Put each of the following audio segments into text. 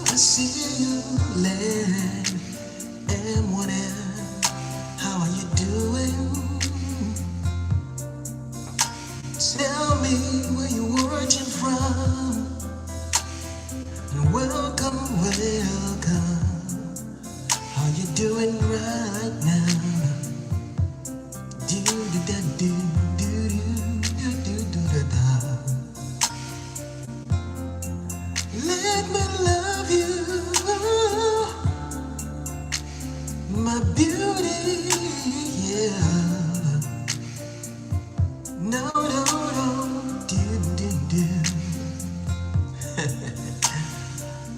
I see you, land M1M. How are you doing? Tell me where you're watching from. And welcome, welcome. How you doing right now? Do do da do do do do do da da. Let me love you, my beauty, yeah. No, no, no, do, do, do.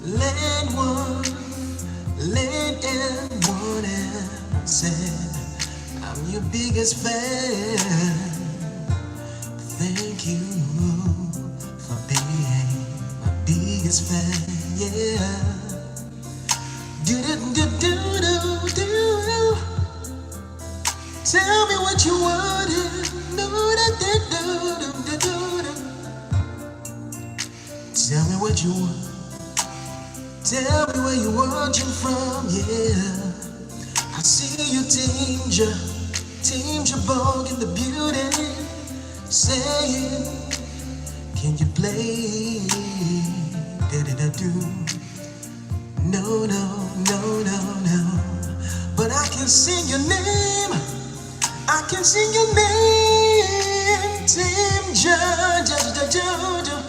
Let one and said, I'm your biggest fan. Thank you for being my biggest fan, yeah. Do do do do do do. Tell me what you wanted. Do do do do do do. Tell me what you want. Tell me where you're watching from, yeah. I see you, Team Jabog in the beauty, saying, can you play? Da-da-da-do. No, no, no, no, no. But I can sing your name. I can sing your name. Team Ja-ja-ja-ja-ja.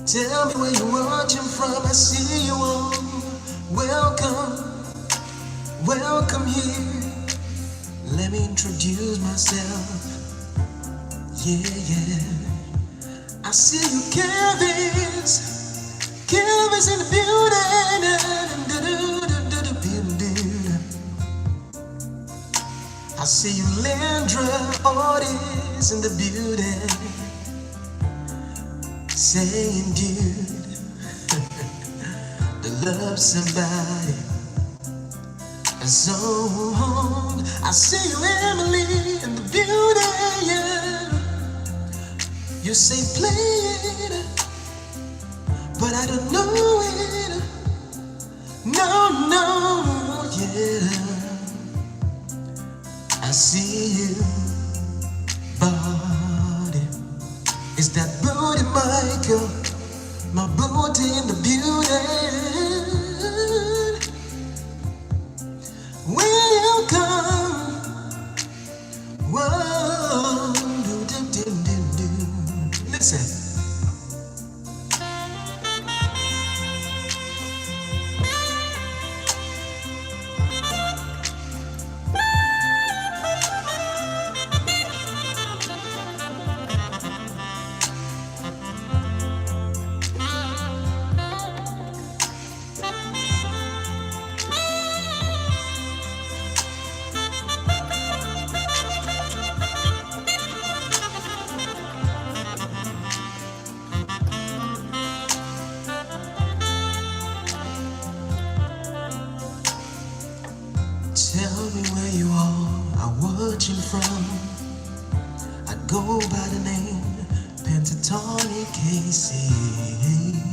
Tell me where you're watching from. I see you all. Welcome here. Let me introduce myself. Yeah, yeah. I see you, Kelvis in the building. I see you, Landra Otis in the building, saying, dude, to love somebody is on. I see you, Emily in the building, yeah. You say play it, but I don't know it. No, no, yeah. I see you, body. It's that booty, Michael, my booty in the beauty. Welcome, whoa, do, do, do, do, do. Listen. Tell me where you all are watching from. I go by the name pentatonickcmusiclessons.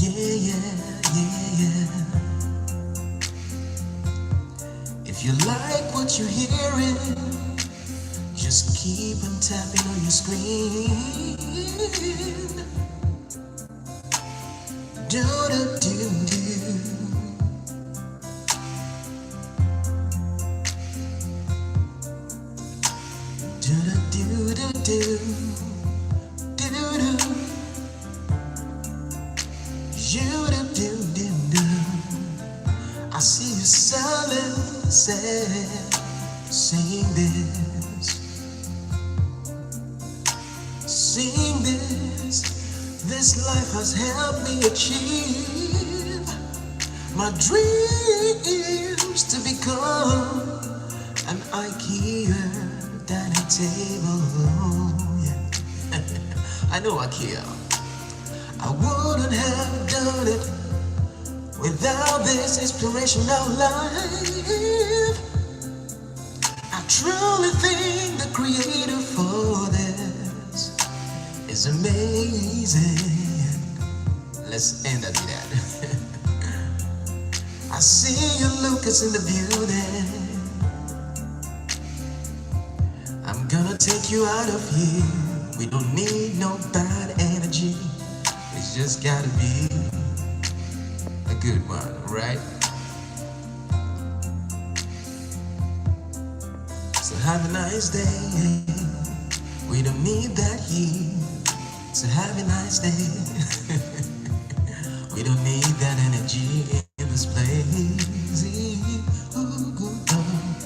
Yeah, yeah, yeah, yeah. If you like what you're hearing, you Just keep on tapping on your screen. Do do do do. Do do do do do do do. You do do do do. I see you silent, sad, sing this, sing this. This life has helped me achieve my dreams to become an IKEA dining table. Yeah. I know IKEA. I wouldn't have done it without this inspirational life. I truly think the creator for this is amazing. Let's end up with that. I see you, Lucas, in the building. I'm gonna take you out of here. We don't need no bad energy. It's just gotta be a good one, right? So have a nice day. We don't need that heat. So have a nice day. We don't need that energy in this place. Ooh, good love.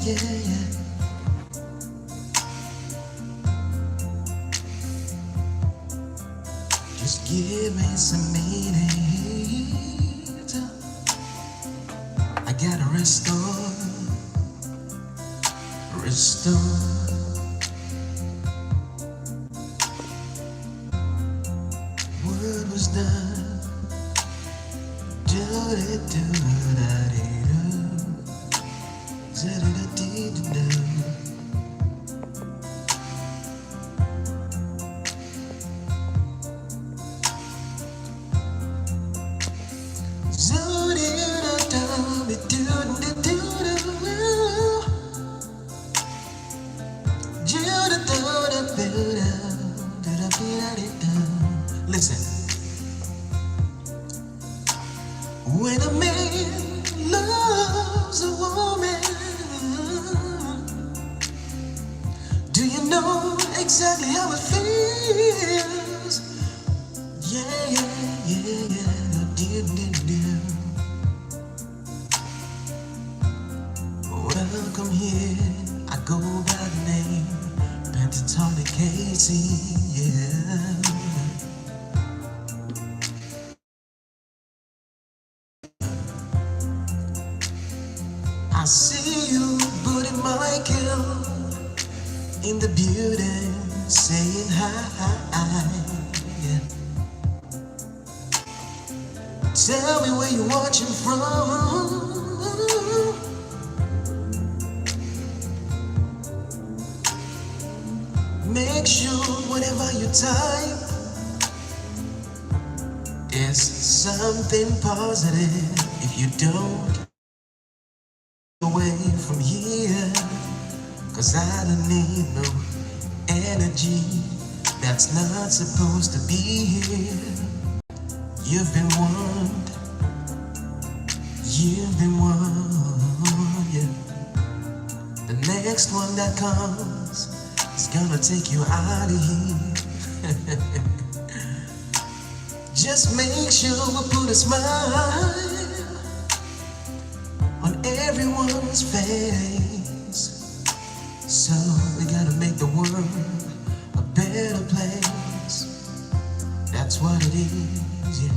Yeah. Just give me some meaning. I gotta restore. Word was done. Do it, do it, listen, when a man loves a woman, do you know exactly how it feels? Yeah. Welcome here, I go by the name pentatonickcmusiclessons, yeah. I see you, Buddy Michael, in the building, saying hi. Yeah. Tell me where you're watching from. Make sure whatever you type There's something positive if you don't away from here. 'Cause I don't need no energy that's not supposed to be here. You've been warned, you've been warned, yeah. The next one that comes is gonna take you out of here. Just make sure we put a smile on everyone's face. So we gotta make the world a better place. That's what it is, yeah.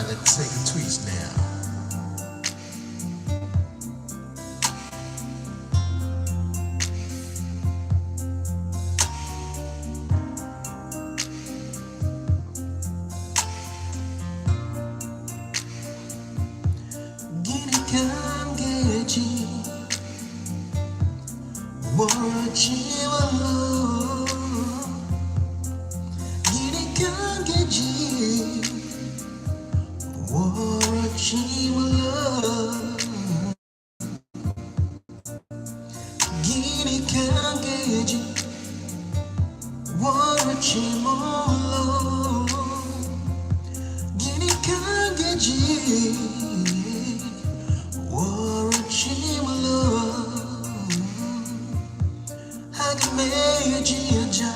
Let's take a twist now. kangeji warachiwalo gini kangeji warachiwalo gini kangeji warachiwalo gini kangeji warachiwalo hagameji aja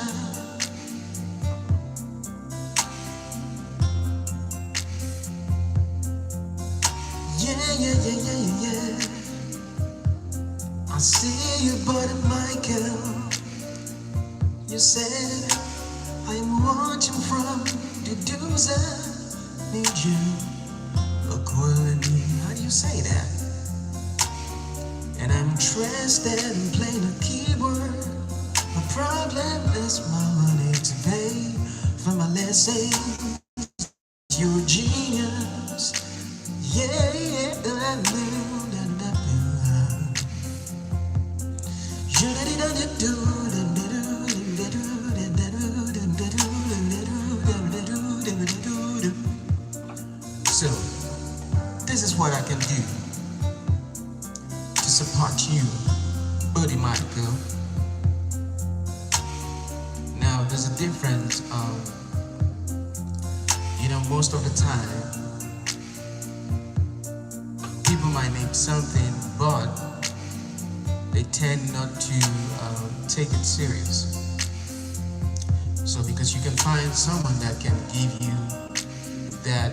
yeah. I see you, buddy Michael. You said I'm watching from the dunes. I need you. Accordingly, how do you say that? And I'm interested in playing a keyboard. My problem is my money to pay for my lessons. You're a genius. Yeah. So, this is what I can do to support you, buddy Michael. Now, there's a difference of, most of the time, people might need something, but they tend not to take it serious. So because you can find someone that can give you that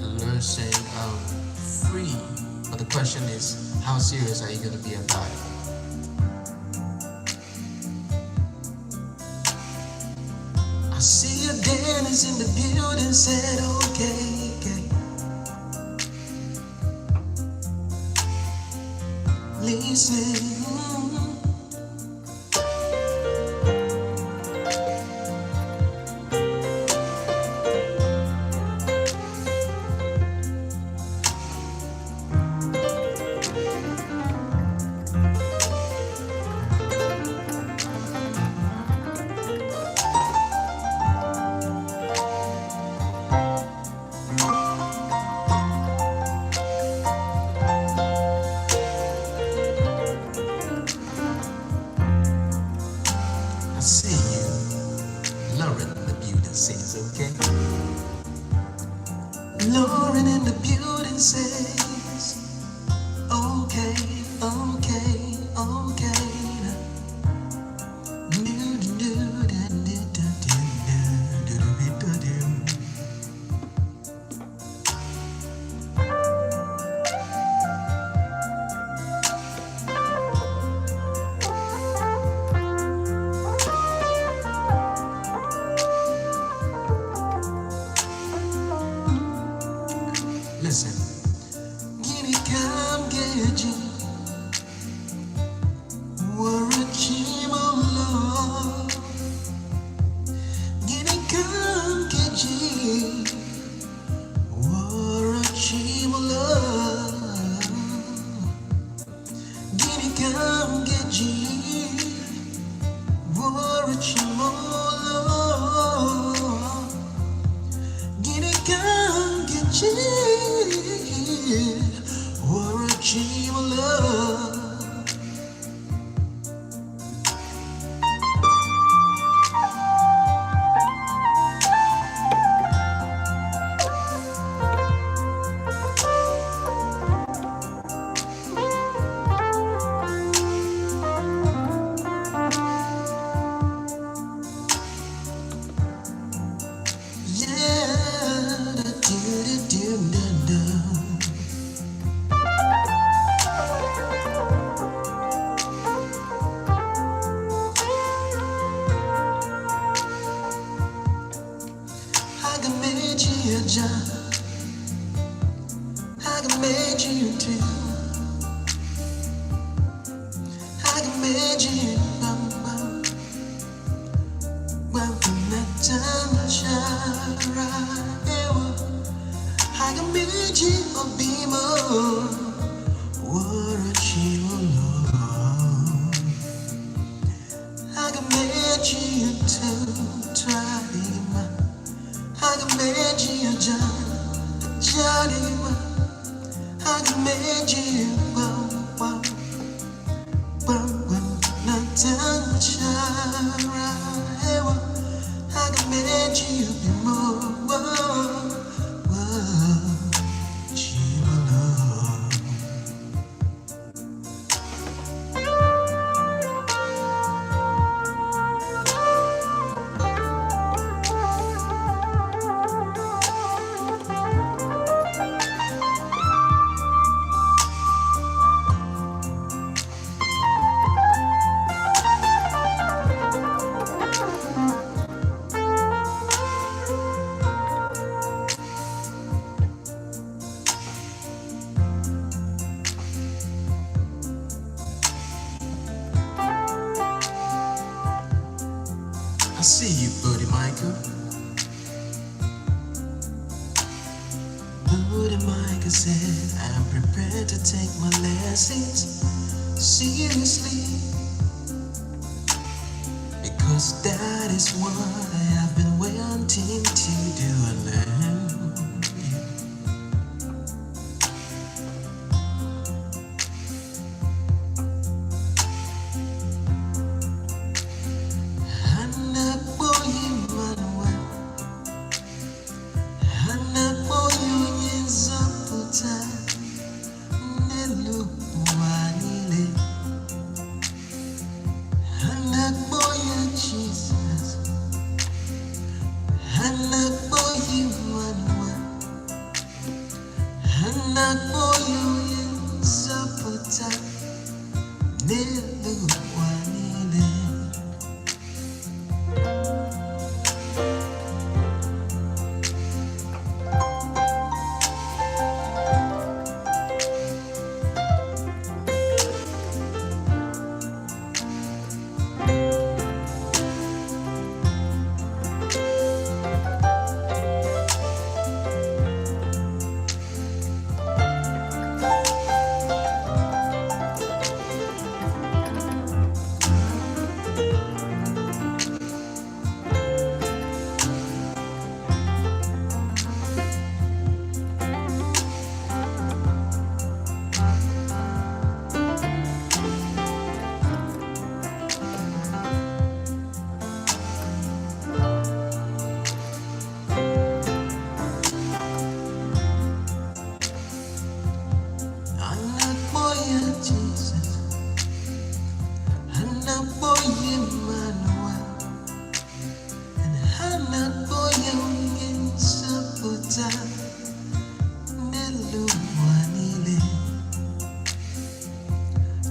lesson free, but the question is, how serious are you going to be about it? I see your Dennis in the building, said okay. Listen. I see you. Lauren in the building says, okay. Lauren in the building says, okay. Listen, gini kam geji, warachimolo. Gini kam geji, warachimolo. Gini kam geji, warachimolo. Gini kam geji. Or achieve love. I can make you too. I can make you when that time shine right. I can make you a beamer Lord. I command you to try him. I command you, Johnny. I command you, not touch I command you, be more. She will love. I see you, Buddy Michael. Buddy Michael said, I'm prepared to take my lessons seriously, because that is what I have been wanting to do and learn.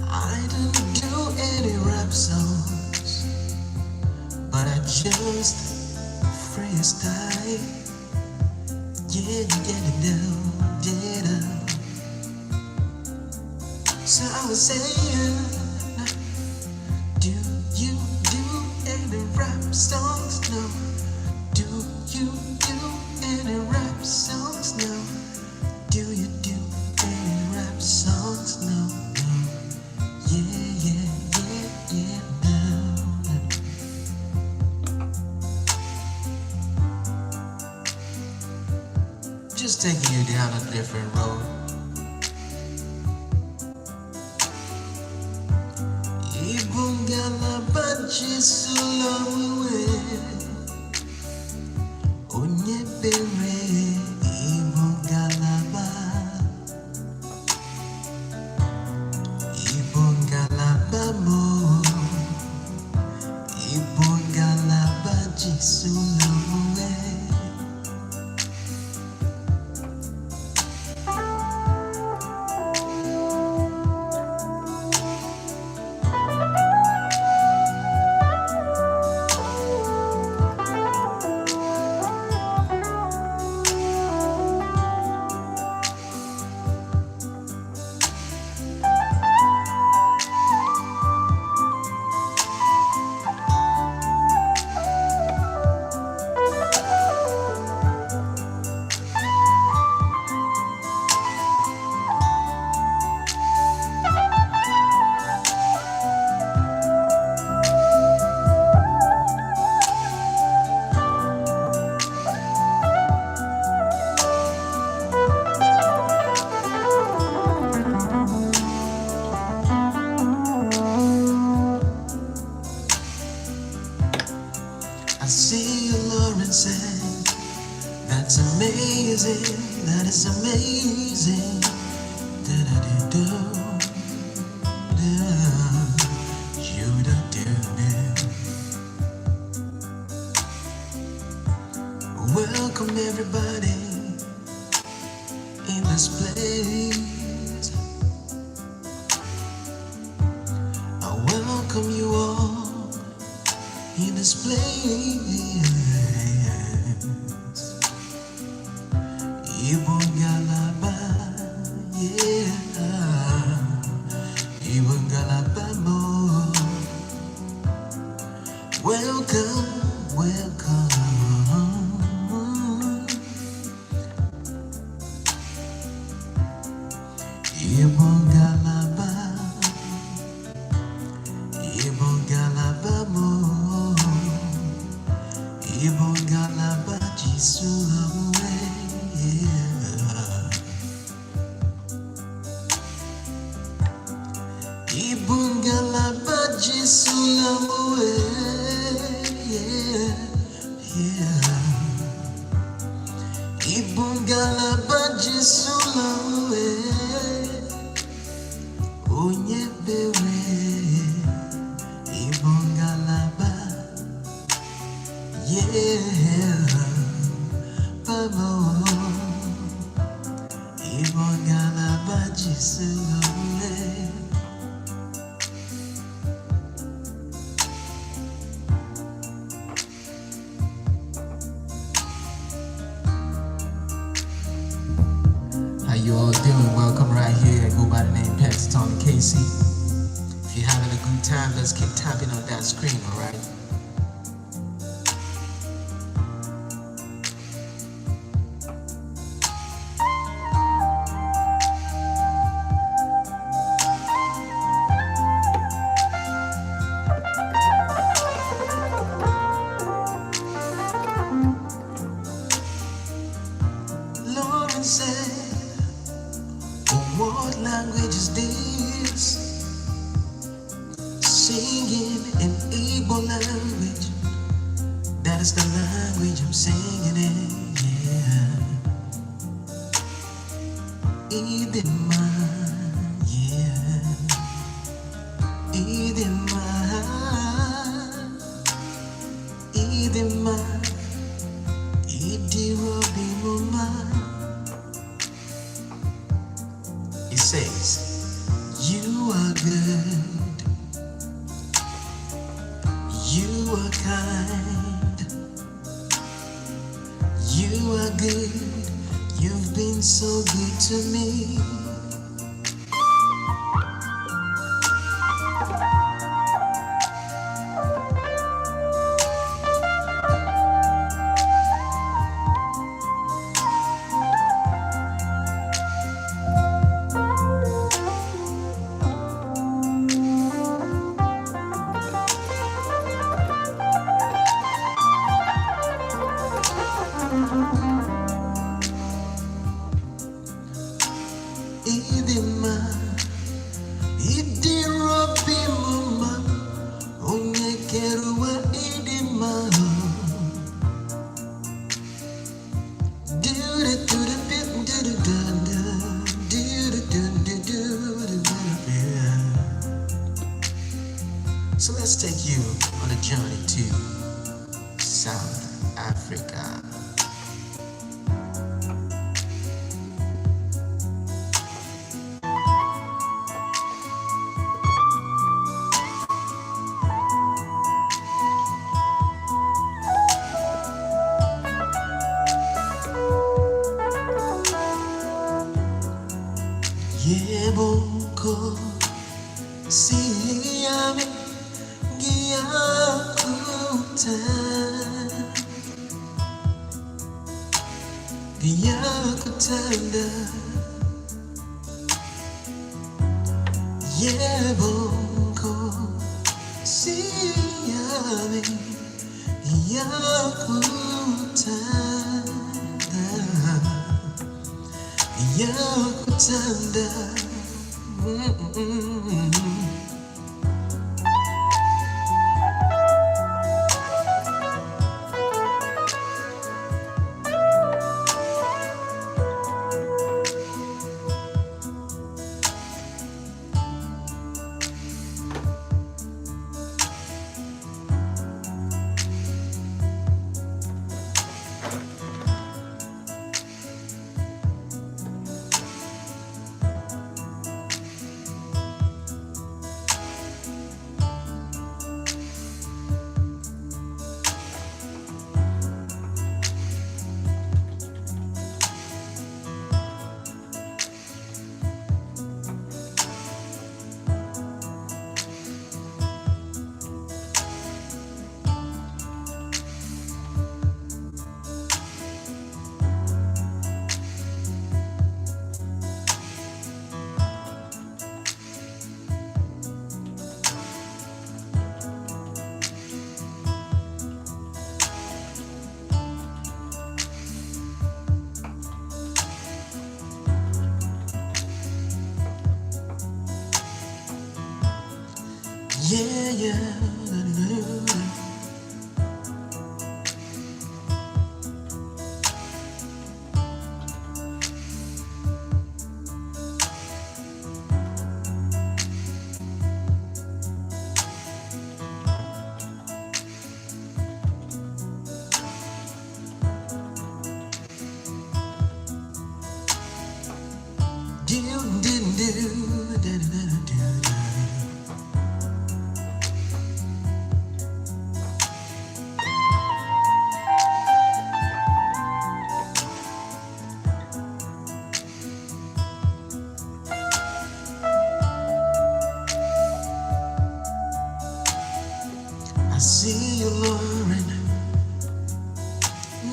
I don't do any rap songs, but I just freestyle. Yeah. So I was saying, do you do any rap songs? No. Do you do any rap songs? No. Do you do any rap songs? No. Yeah, no. Just taking you down a different road. Ibungala banchi sulawe onye bere ibungala ba mo ibungala banchi sulawe. is amazing. Da-da-da-do, da, you-da-do-do. Welcome everybody in this place. I welcome you all in this place. Ibon Galaba, yeah. Ibon Galaba mo. Welcome, welcome. Ibon Galaba, Ibon Galaba mo. Ibon Galaba Jisulawe, yeah. Ibon Galaba Jisulawe, yeah, yeah. Ibon Galaba Jisulawe, onye bewe. Ibon Galaba, yeah, Babo. Ibon Galaba Jisulawe. How you all doing? Welcome right here. I go by the name pentatonickcmusiclessons. If you're having a good time, let's keep tapping on that screen, alright? Lauren said, oh, what language is this? Singing in Igbo language. That is the language I'm singing in, yeah. Idima, yeah. Idima, Idima, Idirobimuma. It says, you are good, you are kind, you are good, you've been so good to me. Idima, Idirobimuma, Onyekeruwa Idima. So let's take you on a journey to South Africa. Yebonko siyami giyakuta giyakutanda. Yebonko siyami giyakutanda giyakutanda. yeah. I see you, Lauren.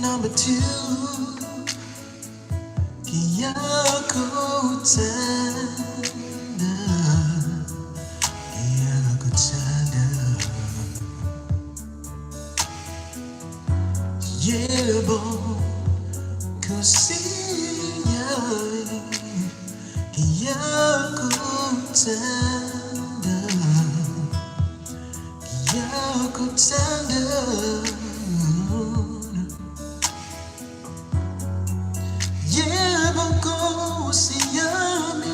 Number 2, Kiyako Tanda, Kiyako Tanda. Yebo Kusiya, Kiyako Tanda, Kiyako Tanda. Yebo Kusiya me.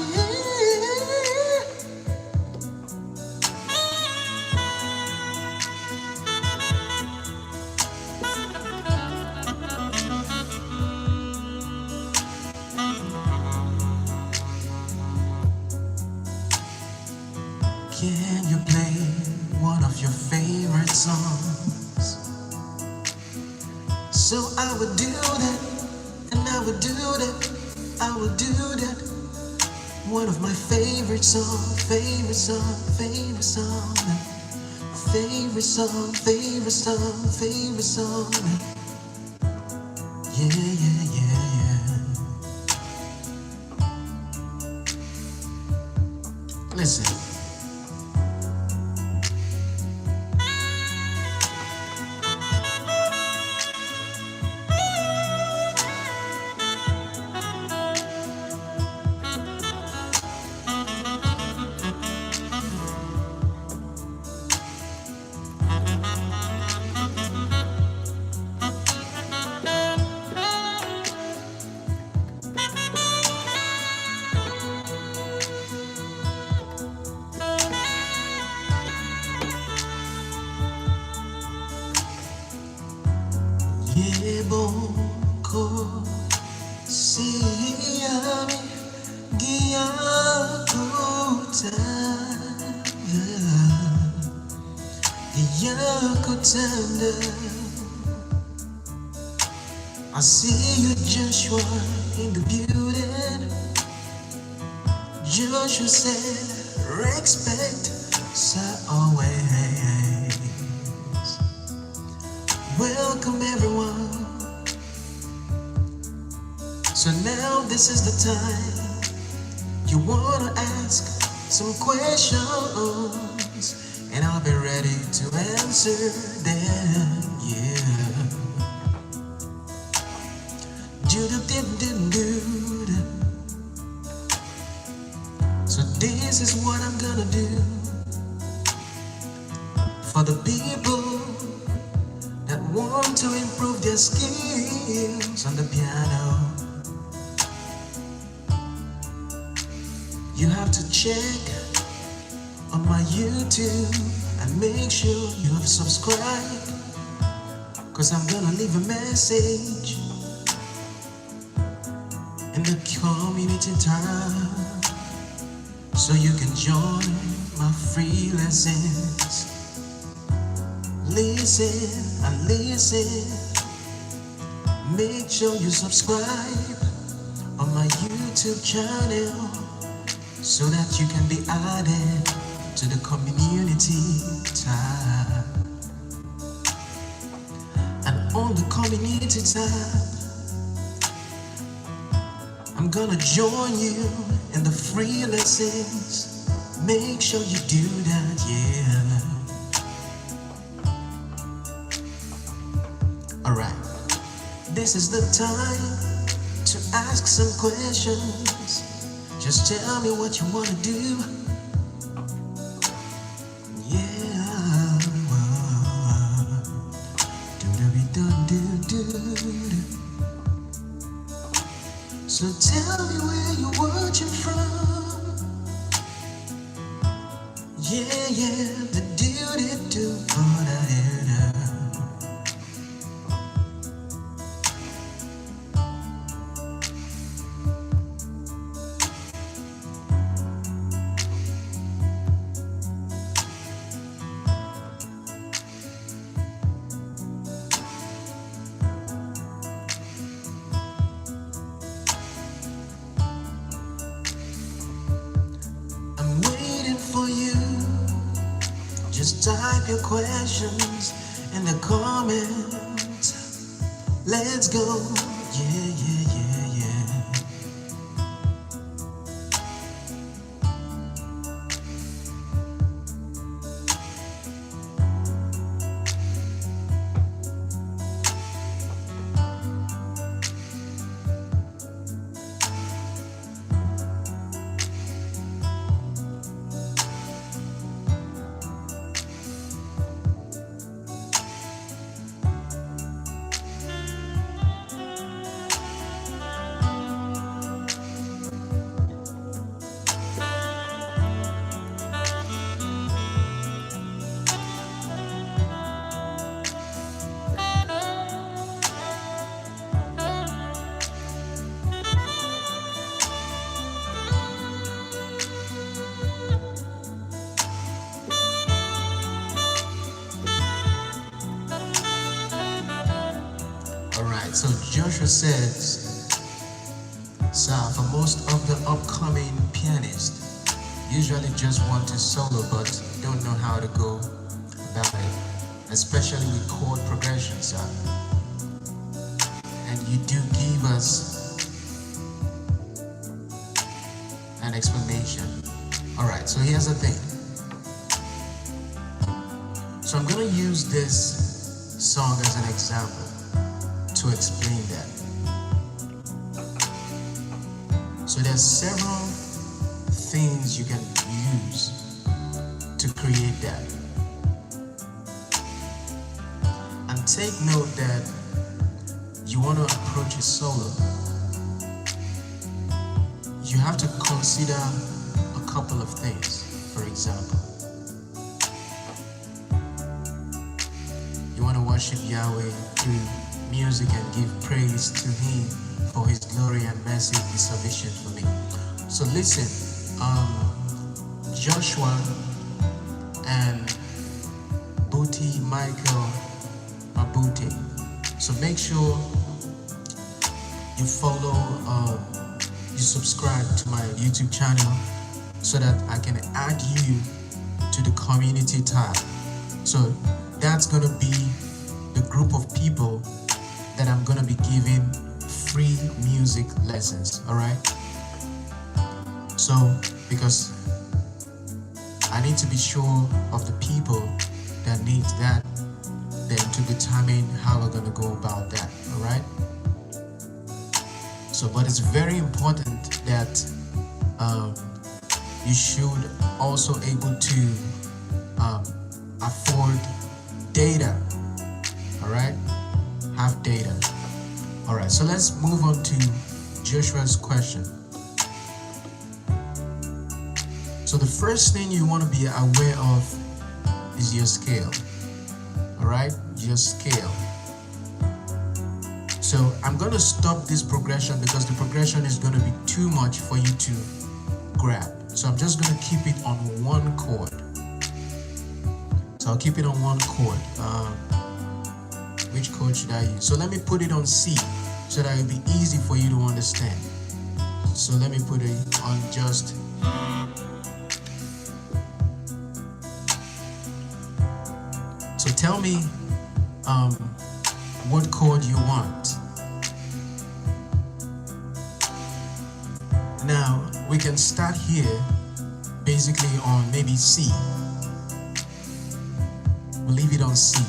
Can you play one of your favorite songs? So I would do that, and I would do that, I would do that. One of my favorite songs, favorite song, favorite song, favorite song, favorite song, favorite song. Yeah, yeah, yeah, yeah. Listen. Yebo Kusiya me, Giyako Tanda, Giyako Tanda. I see you, Joshua, in the building. Joshua said, respect, sir, always. Welcome everyone. So now this is the time you wanna ask some questions, and I'll be ready to answer them. Yeah. Do-do-do-do-do. So this is what I'm gonna do for the people that want to improve their skills on the piano. You have to check on my YouTube and make sure you have subscribed, cause I'm gonna leave a message in the community tab, so you can join my free lessons. Listen and listen. Make sure you subscribe on my YouTube channel, so that you can be added to the community tab. And on the community tab, I'm gonna join you in the free lessons. Make sure you do that, yeah. Alright, this is the time to ask some questions. Just tell me what you wanna do. Yeah. So tell me where you're watching from. Yeah, yeah, the do-do-do, da-da-da-da. I'm waiting for you. Just type your questions in the comments. Let's go. Yeah, yeah, yeah, yeah. Alright, so Joshua says, so for most of the upcoming pianists, usually just want to solo but don't know how to go about it, especially with chord progressions. And you do give us an explanation. Alright, so here's the thing. So I'm going to use this song as an example to explain that. So there's several things you can use to create that. And take note that you want to approach a solo. You have to consider a couple of things. For example, you want to worship Yahweh through music and give praise to Him, for His glory and mercy is sufficient for me. So listen, Joshua and Booty Michael Mabuti. So make sure you follow, you subscribe to my YouTube channel so that I can add you to the community tab. So that's gonna be the group of people that I'm gonna be giving free music lessons. All right. So because I need to be sure of the people that need that, then to determine how we're gonna go about that. All right. So, but it's very important that you should also able to afford data. All right. Have data. All right, so let's move on to Joshua's question. So the first thing you want to be aware of is your scale. All right, your scale. So I'm going to stop this progression because the progression is going to be too much for you to grab. So I'm just going to keep it on one chord. So I'll keep it on one chord. Which chord should I use? So let me put it on C so that it'll be easy for you to understand. So let me put it on just. So tell me what chord you want. Now we can start here basically on maybe C. We'll leave it on C.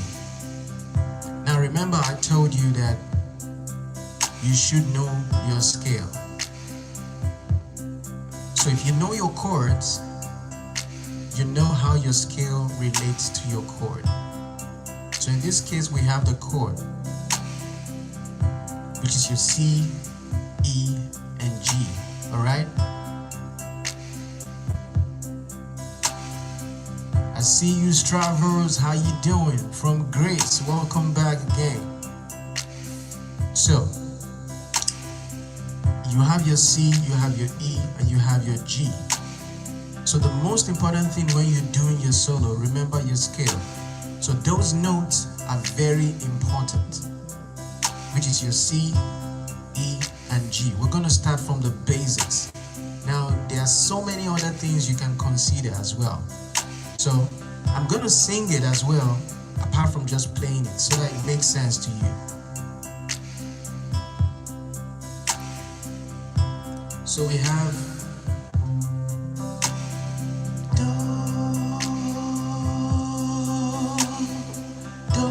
Now remember I told you that you should know your scale. So if you know your chords, you know how your scale relates to your chord. So in this case we have the chord, which is your C, E, and All right. I see you, Stravers. How you doing? From Grace, welcome back again. So you have your C, you have your E, and you have your G. So the most important thing when you're doing your solo, remember your scale. So those notes are very important, which is your C, E, and G. We're going to start from the basics. Now, there are so many other things you can consider as well. So I'm going to sing it as well, apart from just playing it, so that it makes sense to you. So we have do, do.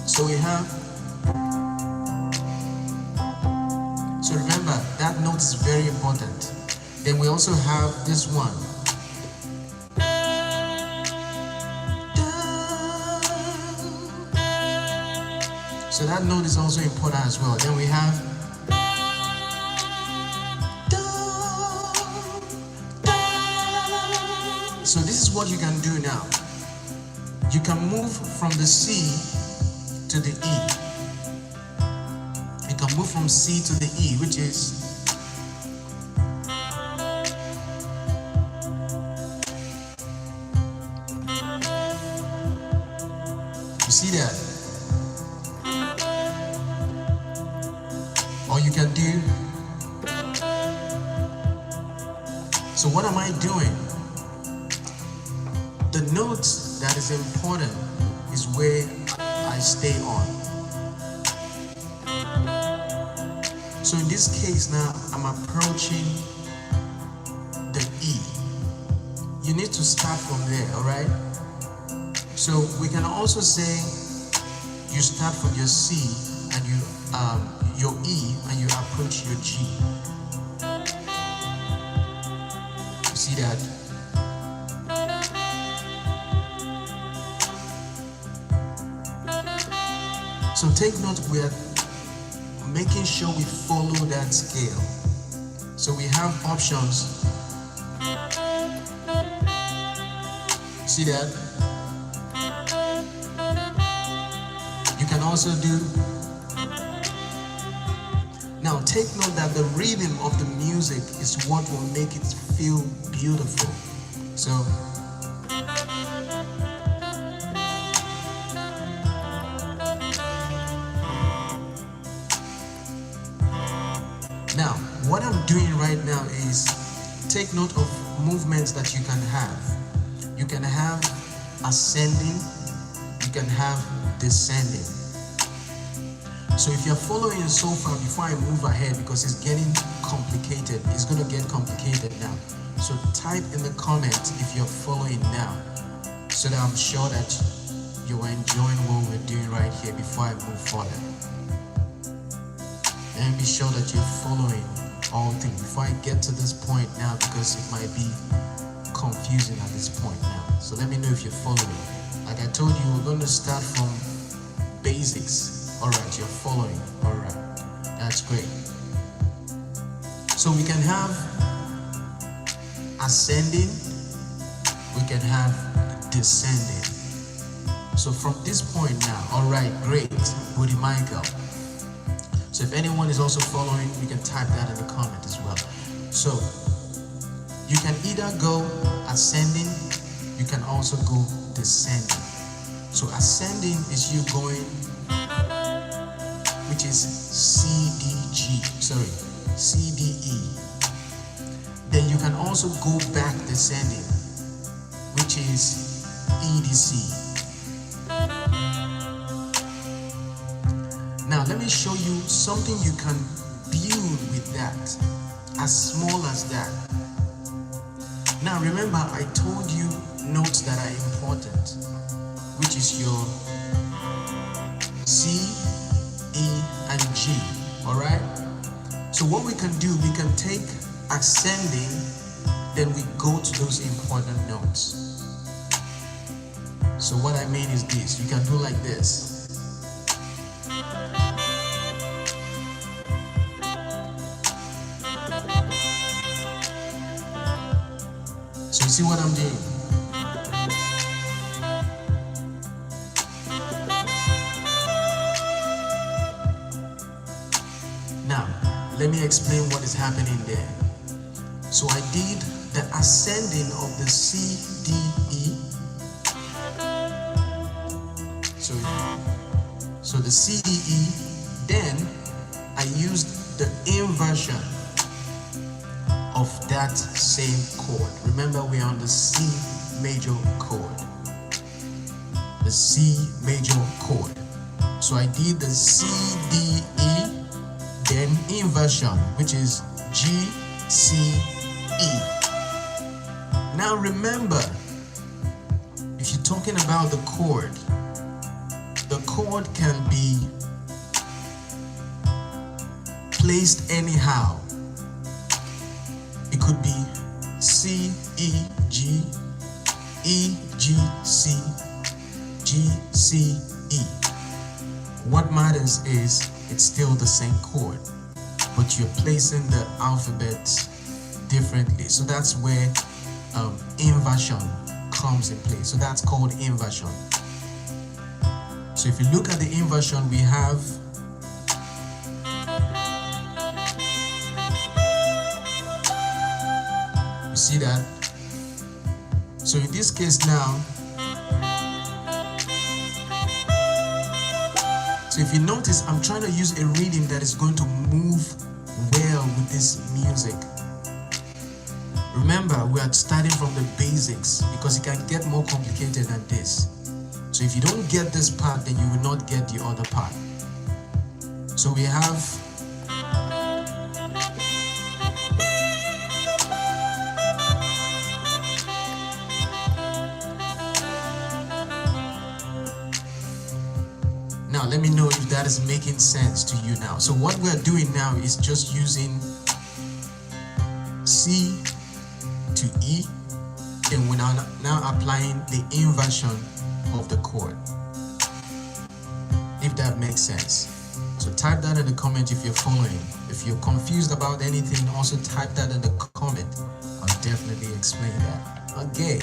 So we have, so remember that note is very important. Then we also have this one. So that note is also important as well. Then we have, so this is what you can do now. You can move from the C to the E. You can move from C to the E, which is, you see that? Or you can do, so what am I doing? The note that is important is where I stay on. So in this case now, I'm approaching the E. You need to start from there, all right? So we can also say you start from your C and your E and you approach your G. You see that? So take note, we are making sure we follow that scale. So we have options. See that? You can also do. Now take note that the rhythm of the music is what will make it feel beautiful. So now, what I'm doing right now is take note of movements that you can have. You can have ascending, you can have descending. So if you're following so far, before I move ahead, because it's getting complicated, it's going to get complicated now. So type in the comments if you're following now, so that I'm sure that you're enjoying what we're doing right here before I move further. And be sure that you're following all things before I get to this point now, because it might be confusing at this point now. So let me know if you're following. Like I told you, we're going to start from basics. All right, you're following. All right, that's great. So we can have ascending, we can have descending. So from this point now, all right, great, Woody Michael. So if anyone is also following, you can type that in the comment as well. So you can either go ascending, you can also go descending. So ascending is you going, which is C, D, G, C, D, E. Then you can also go back descending, which is E, D, C. Now let me show you something you can build with that, as small as that. Now remember, I told you notes that are important, which is your C, E, and G, all right? So what we can do, we can take ascending, then we go to those important notes. So what I mean is this, you can do like this. see what I'm doing? Now, let me explain what is happening there. So I did the ascending of the C, D, E. So the C, D, E. Then I used the inversion of that same chord. Remember, we are on the C major chord. The C major chord. So I did the C, D, E, then inversion, which is G, C, E. Now remember, if you're talking about the chord can be placed anyhow. It could be C, E, G, E, G, C, G, C, E. What matters is it's still the same chord, but you're placing the alphabet differently. So that's where inversion comes in play. So that's called inversion. So if you look at the inversion, we have you see that? So in this case now, so if you notice, I'm trying to use a rhythm that is going to move well with this music. Remember, we are starting from the basics because it can get more complicated than this. So if you don't get this part, then you will not get the other part. So we have now, let me know if that is making sense to you now. So what we're doing now is just using C to E, and we're now applying the inversion of the chord, if that makes sense. So type that in the comment if you're following. If you're confused about anything, also type that in the comment. I'll definitely explain that. Okay,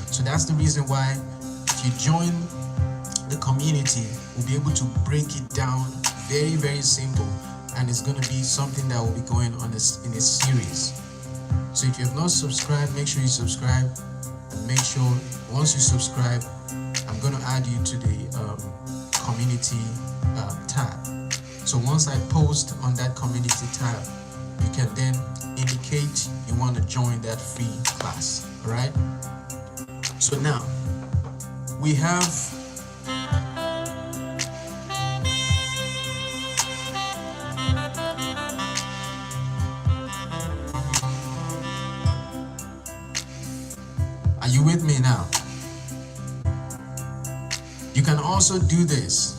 so that's the reason why if you join the community, we'll be able to break it down very, very simple, and it's going to be something that will be going on in a series. So if you have not subscribed, make sure you subscribe, and make sure once you subscribe, I'm going to add you to the community tab. So once I post on that community tab, you can then indicate you want to join that free class. All right, so now we have Are you with me now? You can also do this.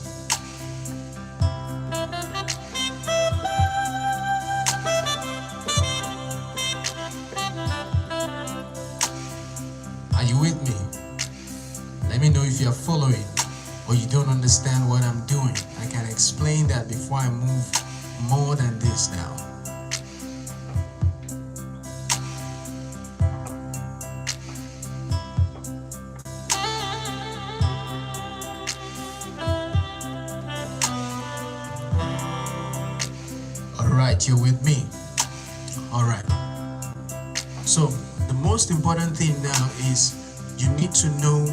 Are you with me? Let me know if you're following or you don't understand what I'm doing. I can explain that before I move more than this now. Alright, you're with me. Alright. So the most important thing now is you need to know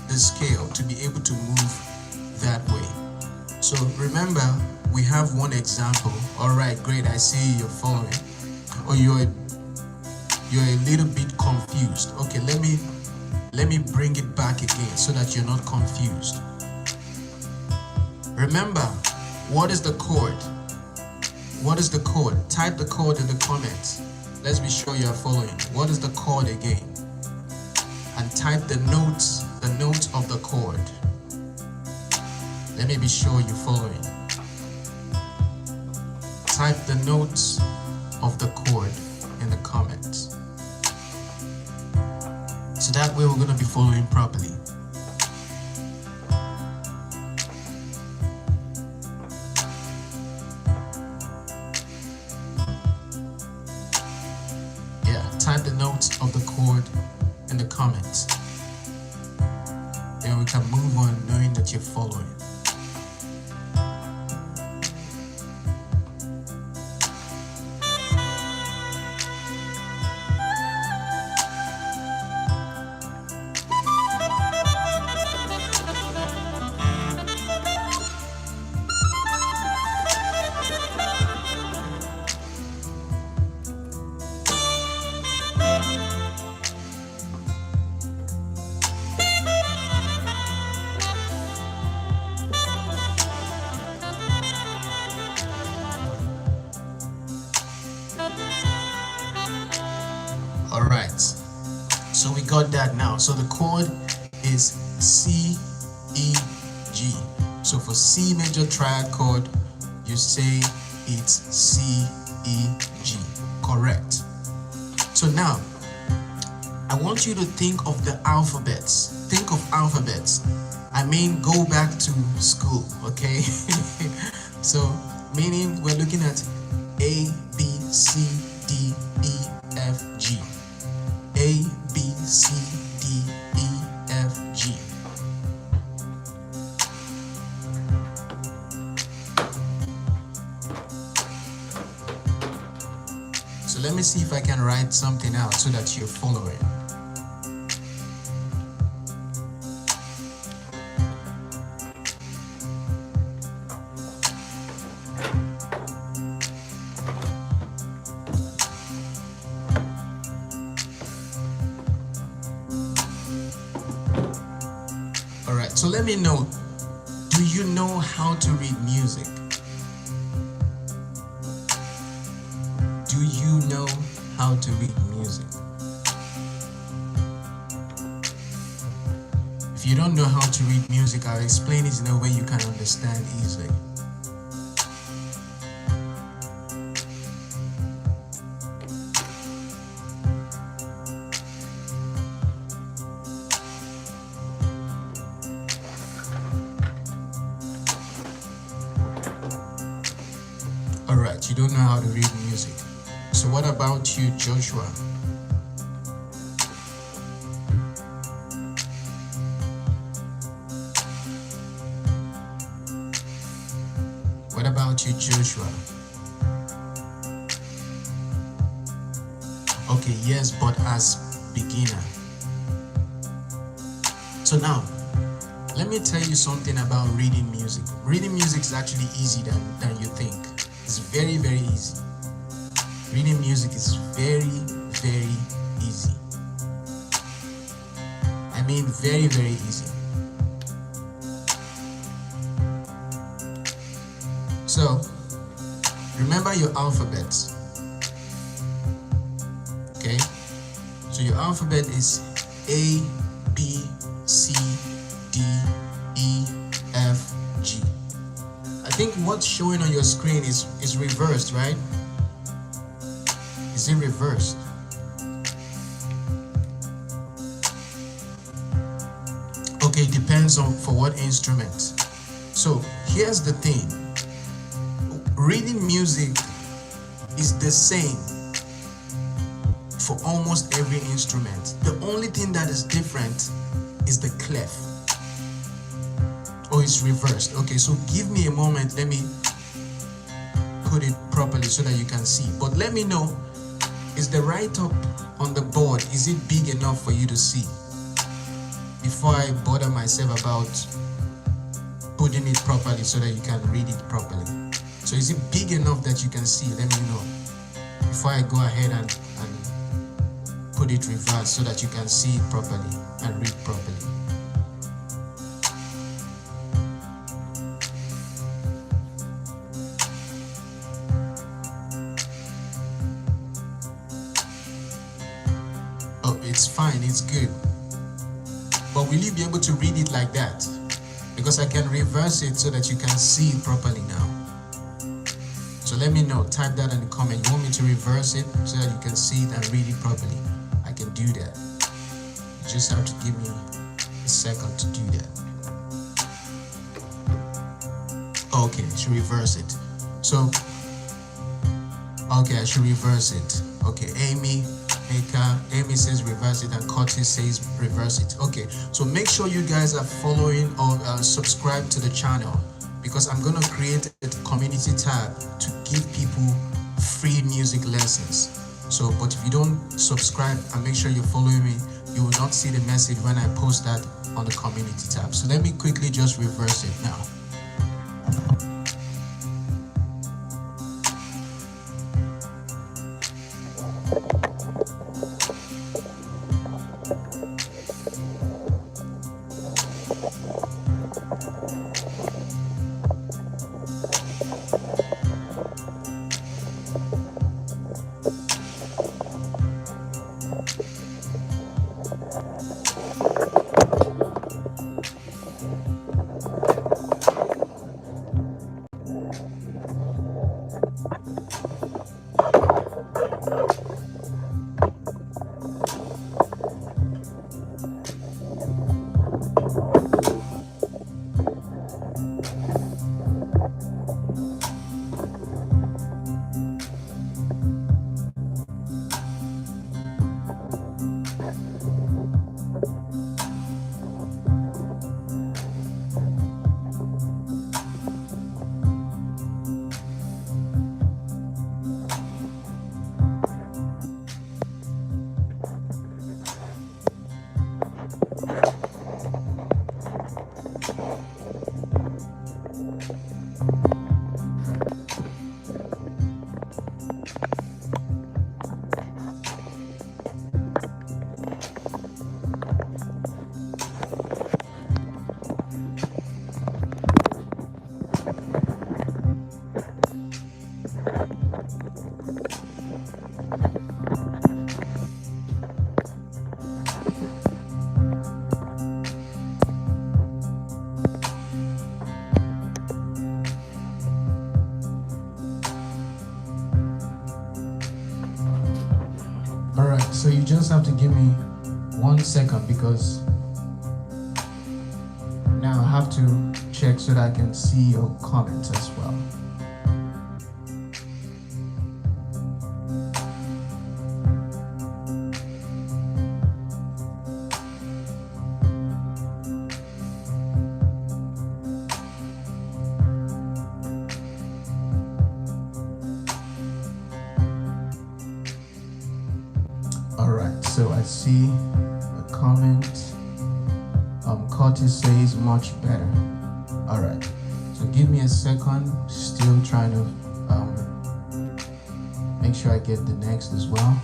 the scale to be able to move that way. So remember, we have one example. Alright, great, I see you're following. Or you're a little bit confused. Okay, let me bring it back again so that you're not confused. Remember, what is the chord? What is the chord? Type the chord in the comments. Let's be sure you are following. What is the chord again? And type the notes of the chord. Let me be sure you're following. Type the notes of the chord in the comments. So that way we're going to be following properly. Type the notes of the chord in the comments. Then we can move on knowing that you're following. All right, so we got that now. So the chord is C, E, G. So for C major triad chord, you say it's C, E, G. Correct. So now, I want you to think of the alphabets. Think of alphabets. I mean, go back to school, okay? So, meaning we're looking at A, B, C, D, E, F, G. A, B, C, D, E, F, G. So let me see if I can write something out so that you're following. So let me know, do you know how to read music? Do you know how to read music? If you don't know how to read music, I'll explain it in a way you can understand easily. Alright, you don't know how to read music. So what about you, Joshua? What about you, Joshua? Okay, yes, but as beginner. So now, let me tell you something about reading music. Reading music is actually easier than you think. It's very, very easy. Reading music is very, very easy. I mean, very, very easy. So, remember your alphabets. Okay? So your alphabet is A, B, C, D, E, F, G. I think what's showing on your screen is reversed, right? Is it reversed? Okay, it depends on for what instrument. So here's the thing. Reading music is the same for almost every instrument. The only thing that is different is the clef. Oh, it's reversed. Okay, so give me a moment. Let me put it properly so that you can see. But let me know, is the write-up on the board, is it big enough for you to see? Before I bother myself about putting it properly so that you can read it properly. So is it big enough that you can see? Let me know before I go ahead and put it reverse so that you can see it properly and read properly. Oh, it's fine, it's good. But will you be able to read it like that? Because I can reverse it so that you can see it properly now. So let me know, type that in the comment. You want me to reverse it so that you can see it and read it properly? I can do that. You just have to give me a second to do that. Okay, I should reverse it. So, okay, I should reverse it. Okay, Amy, Maker, Amy says reverse it, and Curtis says reverse it. Okay, so make sure you guys are following or subscribe to the channel, because I'm gonna create a community tab to give people free music lessons. So, but if you don't subscribe and make sure you're following me, you will not see the message when I post that on the community tab. So let me quickly just reverse it now. Alright, so you just have to give me 1 second, because now I have to check so that I can see your comments as well. Alright, so I see a comment. Curtis says much better. Alright, so give me a second. Still trying to make sure I get the next as well.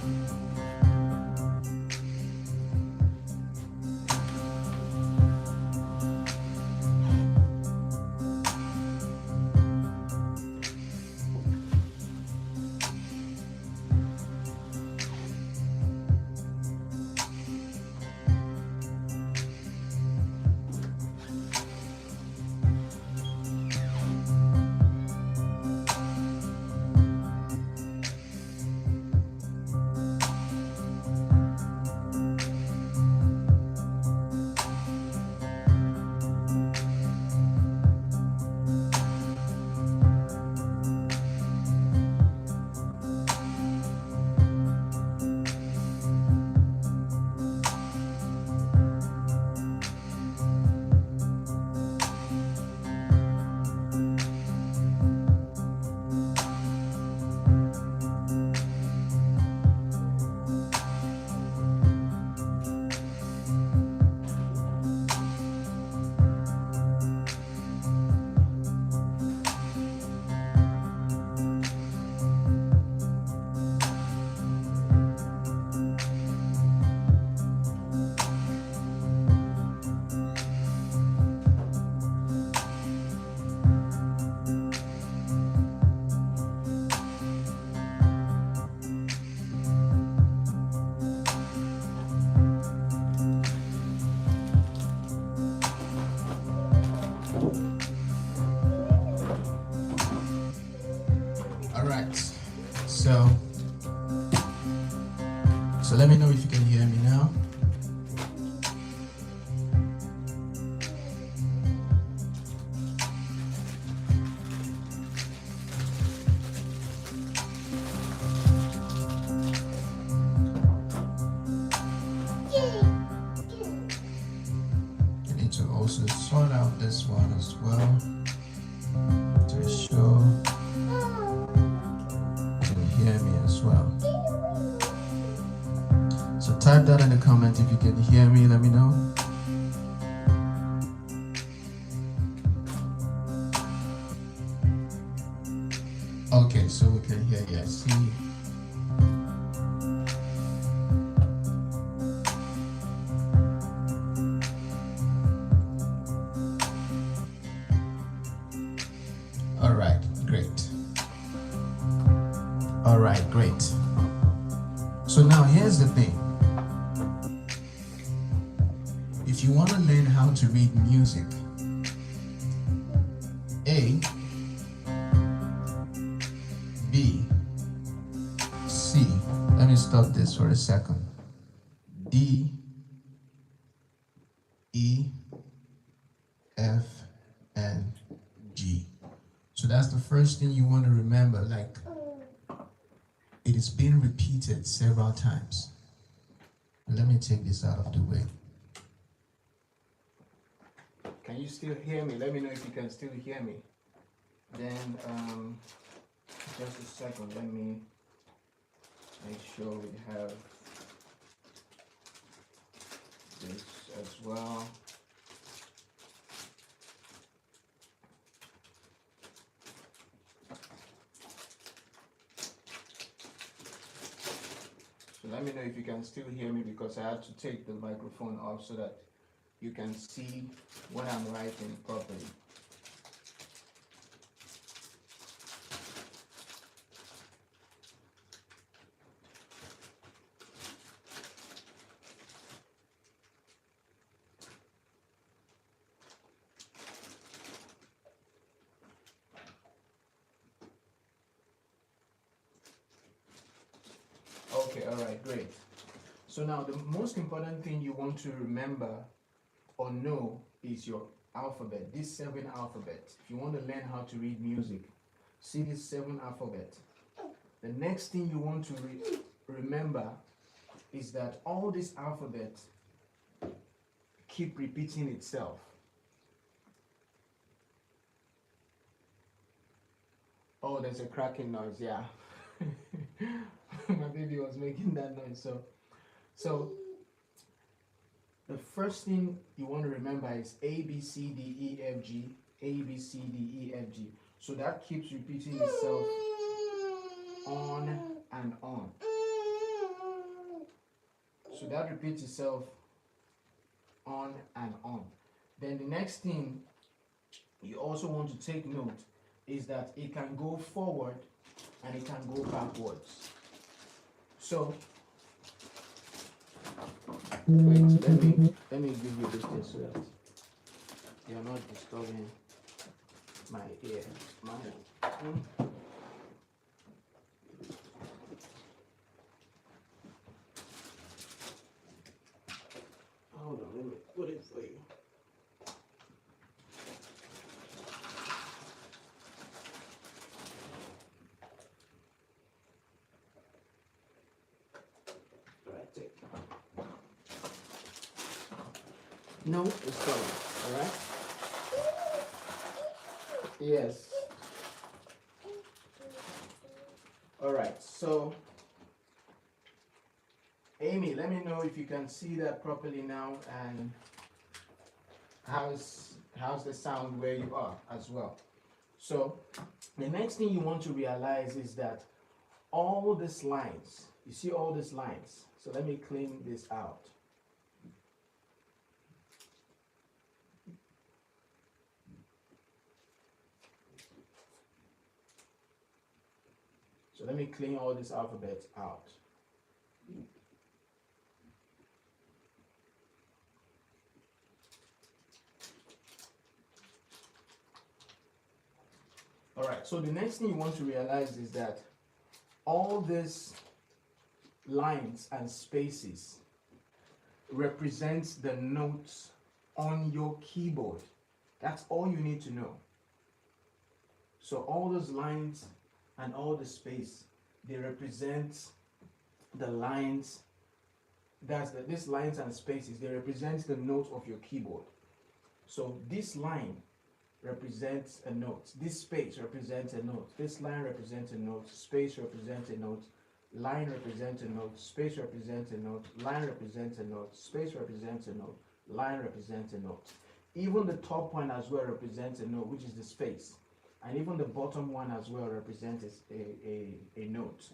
So let me know if you can hear me now. hear me as well. So type that in the comment if you can hear me, let me know. Okay, so we can hear you. I see. All right, great. All right, great. So now here's the thing. If you want to learn how to read music, A, B, C. Let me stop this for a second. D, E, F, and G. So that's the first thing you want to remember. Like, it is being repeated several times. Let me take this out of the way. Can you still hear me? Let me know if you can still hear me. Then, just a second, let me make sure we have this as well. So let me know if you can still hear me, because I had to take the microphone off so that you can see what I'm writing properly. Okay, all right, great. So now the most important thing you want to remember or know is your alphabet, this 7 alphabets. If you want to learn how to read music, see this 7 alphabet. The next thing you want to remember is that all this alphabet keep repeating itself. Oh, there's a cracking noise, yeah. My baby was making that noise. So the first thing you want to remember is A, B, C, D, E, F, G, A, B, C, D, E, F, G. So that keeps repeating itself on and on. So that repeats itself on and on. Then the next thing you also want to take note is that it can go forward and it can go backwards. So wait, let me give you this thing so that you're not disturbing my ear. Hold on, let me put it for you. Alright, take it. No, it's going. Alright? Yes. Alright, so Amy, let me know if you can see that properly now, and how's the sound where you are as well. So the next thing you want to realize is that all these lines, you see all these lines. So let me clean this out. So let me clean all these alphabets out. All right, so the next thing you want to realize is that all these lines and spaces represents the notes on your keyboard. That's all you need to know. So all those lines and all the space, they represent the lines. These lines and spaces, they represent the note of your keyboard. So this line represents a note. This space represents a note. This line represents a note. Space represents a note. Line represents a note. Space represents a note. Line represents a note. Space represents a note. Line represents a note. Even the top one as well represents a note, which is the space. And even the bottom one as well represents a note.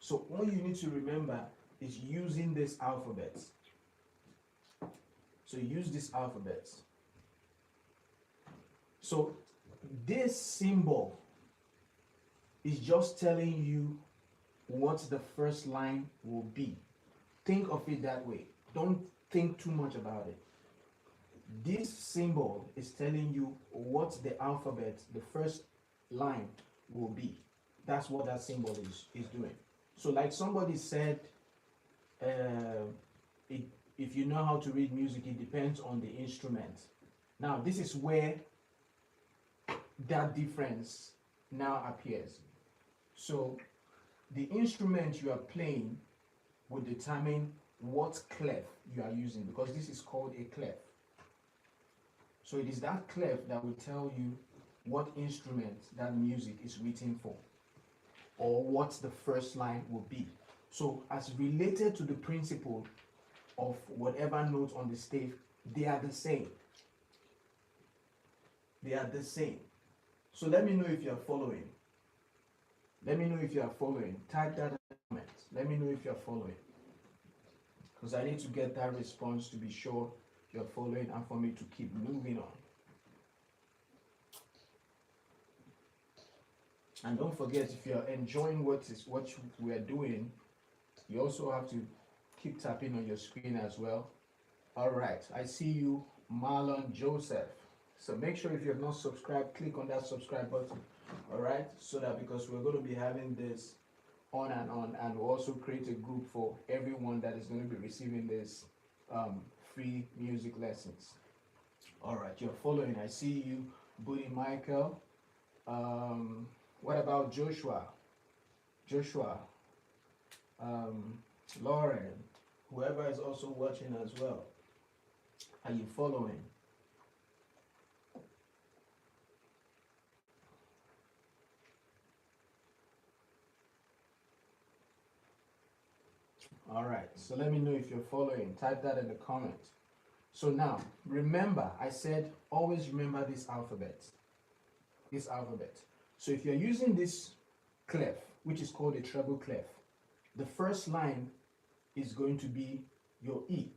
So all you need to remember is using this alphabet. So use this alphabet. So this symbol is just telling you what the first line will be. Think of it that way. Don't think too much about it. This symbol is telling you what the alphabet, the first line will be. That's what that symbol is doing. So like somebody said, if you know how to read music, it depends on the instrument. Now this is where that difference now appears. So the instrument you are playing will determine what clef you are using, because this is called a clef. So it is that clef that will tell you what instrument that music is written for, or what the first line will be. So as related to the principle of whatever note on the stave, they are the same. They are the same. So let me know if you are following. Let me know if you are following. Type that in the comments. Let me know if you are following, because I need to get that response to be sure you're following and for me to keep moving on. And don't forget, if you're enjoying what we are doing, you also have to keep tapping on your screen as well. All right, I see you, Marlon Joseph. So make sure if you have not subscribed, click on that subscribe button. All right, so that, because we're going to be having this on, and we'll also create a group for everyone that is going to be receiving this free music lessons. All right, you're following. I see you, Buddy Michael. What about Joshua? Lauren, whoever is also watching as well. Are you following? All right, so let me know if you're following. Type that in the comments. So now, remember, I said always remember this alphabet. This alphabet. So if you're using this clef, which is called a treble clef, the first line is going to be your E.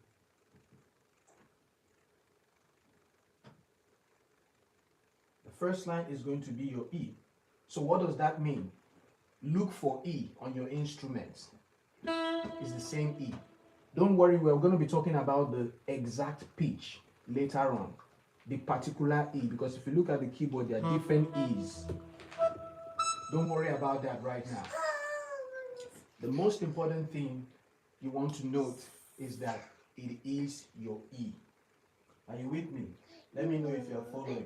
The first line is going to be your E. So what does that mean? Look for E on your instruments. It's the same E. Don't worry, we're going to be talking about the exact pitch later on, the particular E, because if you look at the keyboard, there are different E's. Don't worry about that right now. The most important thing you want to note is that it is your E. Are you with me? Let me know if you're following.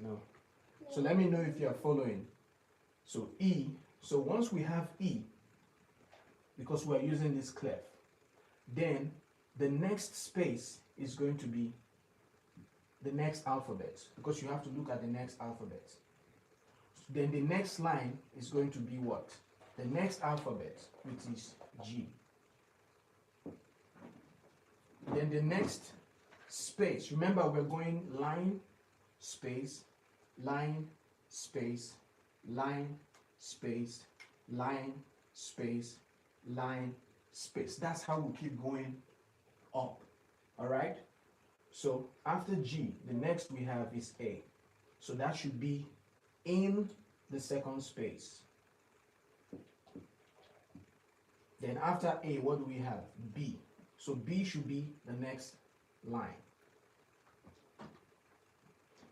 No. So let me know if you're following. So E. So once we have E, because we're using this clef, then the next space is going to be the next alphabet, because you have to look at the next alphabet. Then the next line is going to be what? The next alphabet, which is G. Then the next space, remember we're going line, space, line, space, line, space, line, space, line, space. That's how we keep going up. All right? So after G, the next we have is A. So that should be in the second space. Then after A, what do we have? B. So B should be the next line.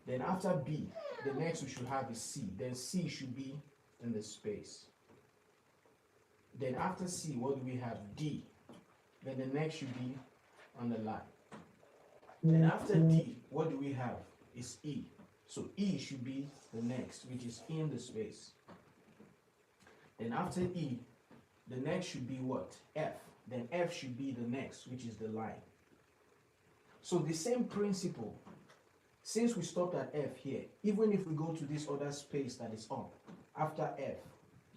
Then after B, the next we should have is C. Then C should be in the space. Then after C, what do we have? D. Then the next should be on the line. Then after D, what do we have? Is E. So E should be the next, which is in the space. Then after E, the next should be what? F. Then F should be the next, which is the line. So the same principle Since we stopped at F here, even if we go to this other space that is up, after F,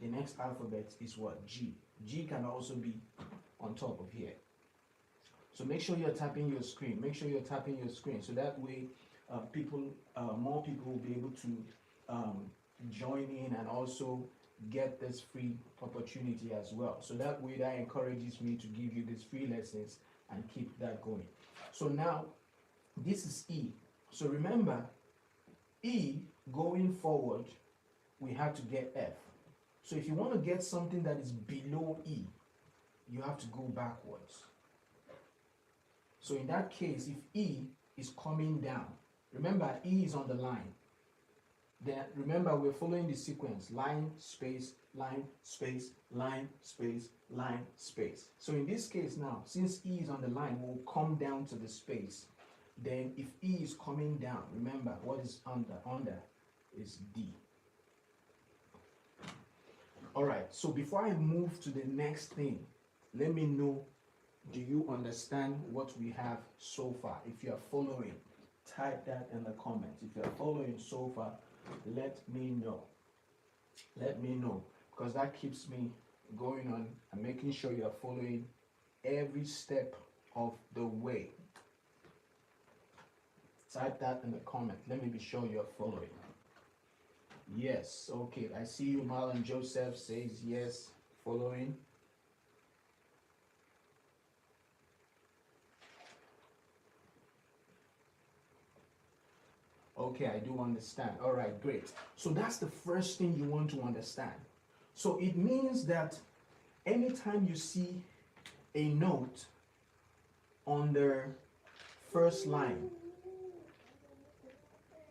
the next alphabet is what? G. G can also be on top of here. So make sure you're tapping your screen. Make sure you're tapping your screen so that way more people will be able to join in and also get this free opportunity as well. So that way that encourages me to give you these free lessons and keep that going. So now this is E. So remember, E going forward, we have to get F. So if you want to get something that is below E, you have to go backwards. So in that case, if E is coming down, remember E is on the line. Then remember we're following the sequence: line, space, line, space, line, space, line, space. So in this case now, since E is on the line, we'll come down to the space. Then if E is coming down, remember what is under is D. All right, so before I move to the next thing, let me know, do you understand what we have so far? If you are following, type that in the comments. If you are following so far, let me know. Let me know, because that keeps me going on and making sure you are following every step of the way. Type that in the comment. Let me be sure you are following. Yes, okay. I see you. Marlon Joseph says yes, following. Okay, I do understand. All right, great. So that's the first thing you want to understand. So it means that anytime you see a note on the first line,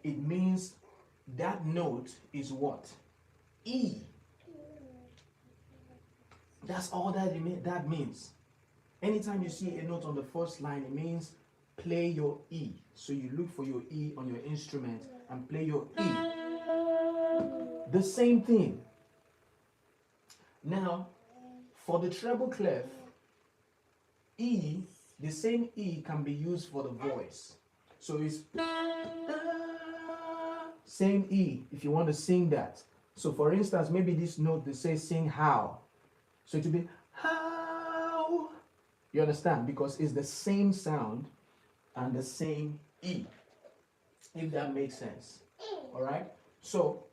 it means that note is what? E. That's all that means. Anytime you see a note on the first line, it means play your E. So you look for your E on your instrument and play your E. The same thing. Now, for the treble clef, E, the same E can be used for the voice. So it's same E if you want to sing that. So for instance, maybe this note they say sing how. So it will be how. You understand? Because it's the same sound and the same E, if that makes sense. All right? So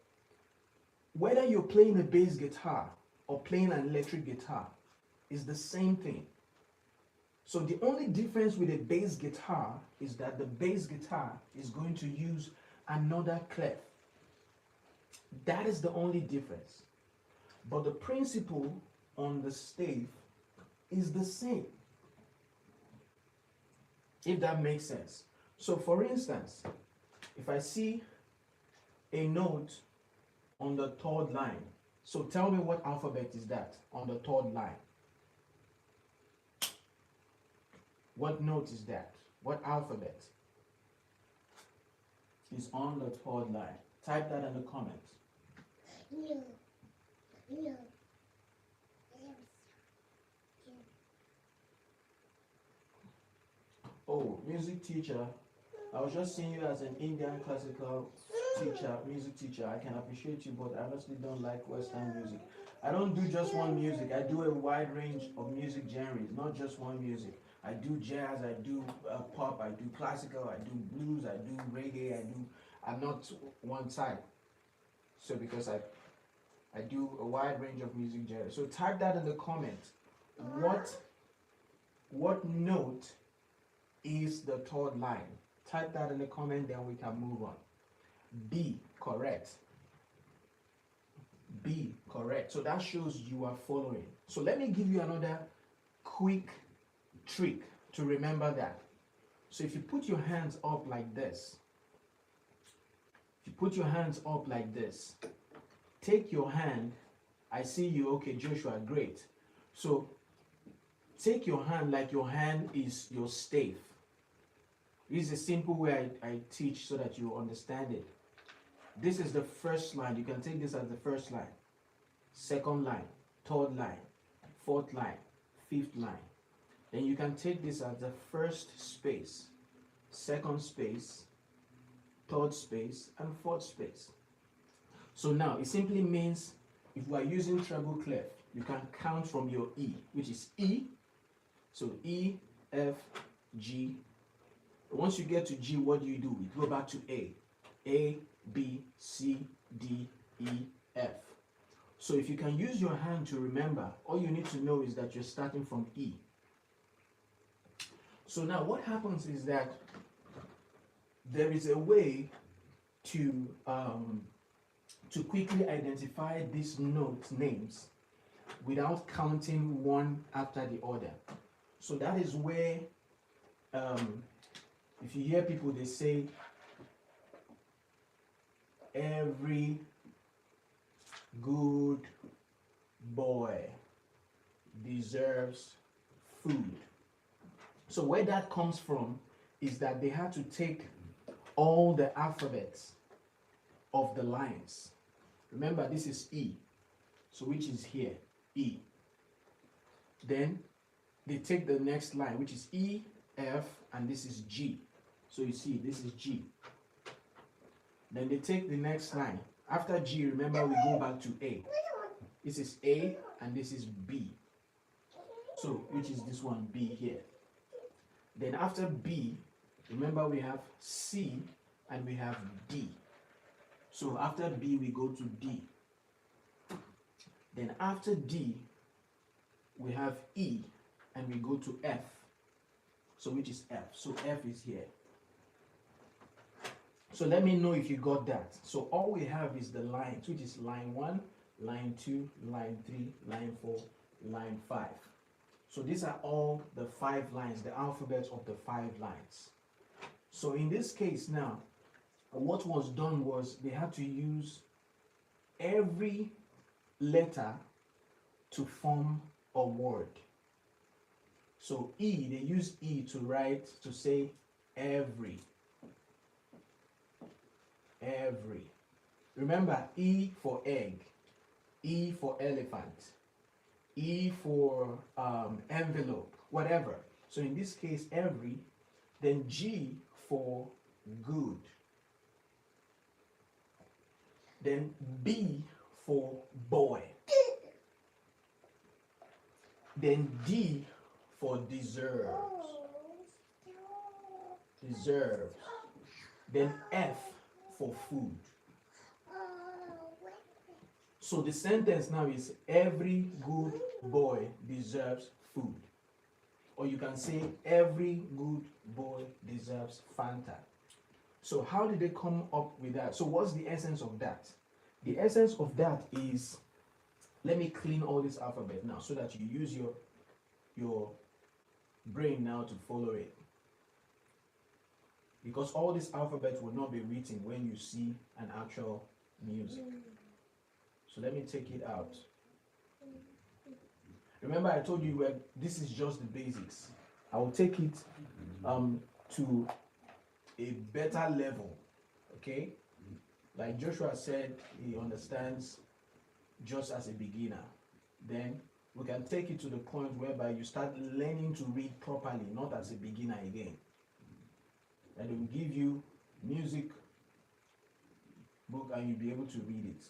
whether you're playing a bass guitar or playing an electric guitar, it's the same thing. So the only difference with a bass guitar is that the bass guitar is going to use another clef. That is the only difference. But the principle on the stave is the same, if that makes sense. So for instance, if I see a note on the third line, so tell me what alphabet is that on the third line? What note is that? What alphabet is on the third line? Type that in the comments. Oh, music teacher. I was just seeing you as an Indian classical teacher, music teacher. I can appreciate you, but I honestly don't like Western music. I don't do just one music. I do a wide range of music genres, not just one music. I do jazz, I do pop, I do classical, I do blues, I do reggae, I'm not one type. So because I do a wide range of music genres. So type that in the comments. What note is the third line? Type that in the comment, then we can move on. B, correct. B, correct. So that shows you are following. So let me give you another quick trick to remember that. So if you put your hands up like this, take your hand. I see you. Okay, Joshua, great. So take your hand like your hand is your stave. This is a simple way I teach so that you understand it. This is the first line. You can take this as the first line, second line, third line, fourth line, fifth line. Then you can take this as the first space, second space, third space, and fourth space. So now it simply means if we are using treble clef, you can count from your E, which is E. So E, F, G. Once you get to G, what do? You go back to A. A, B, C, D, E, F. So if you can use your hand to remember, all you need to know is that you're starting from E. So now what happens is that there is a way to quickly identify these note names without counting one after the other. So that is where, if you hear people, they say, every good boy deserves food. So where that comes from is that they had to take all the alphabets of the lines. Remember, this is E, so which is here, E. Then they take the next line, which is E, F, and this is G. So you see, this is G. Then they take the next line. After G, remember, we go back to A. This is A, and this is B. So, which is this one, B here. Then after B, remember we have C, and we have D. So after B, we go to D. Then after D, we have E, and we go to F. So which is F. So F is here. So let me know if you got that. So all we have is the lines, which is line 1, line 2, line 3, line 4, line 5. So these are all the 5 lines, the alphabet of the 5 lines. So in this case now, what was done was they had to use every letter to form a word. So E, they use E to write, to say every. Every. Remember, E for egg, E for elephant, E for envelope, whatever. So in this case, every. Then G for good. Then B for boy. Then D for deserves. Deserves. Then F for food. So the sentence now is every good boy deserves food. Or you can say every good boy deserves Fanta. So how did they come up with that? So what's the essence of that? The essence of that is, let me clean all this alphabet now so that you use your brain now to follow it. Because all this alphabet will not be written when you see an actual music. So let me take it out. Remember I told you this is just the basics. I will take it to a better level, okay? Like Joshua said, he understands just as a beginner. Then we can take it to the point whereby you start learning to read properly, not as a beginner again. And they will give you music book and you'll be able to read it.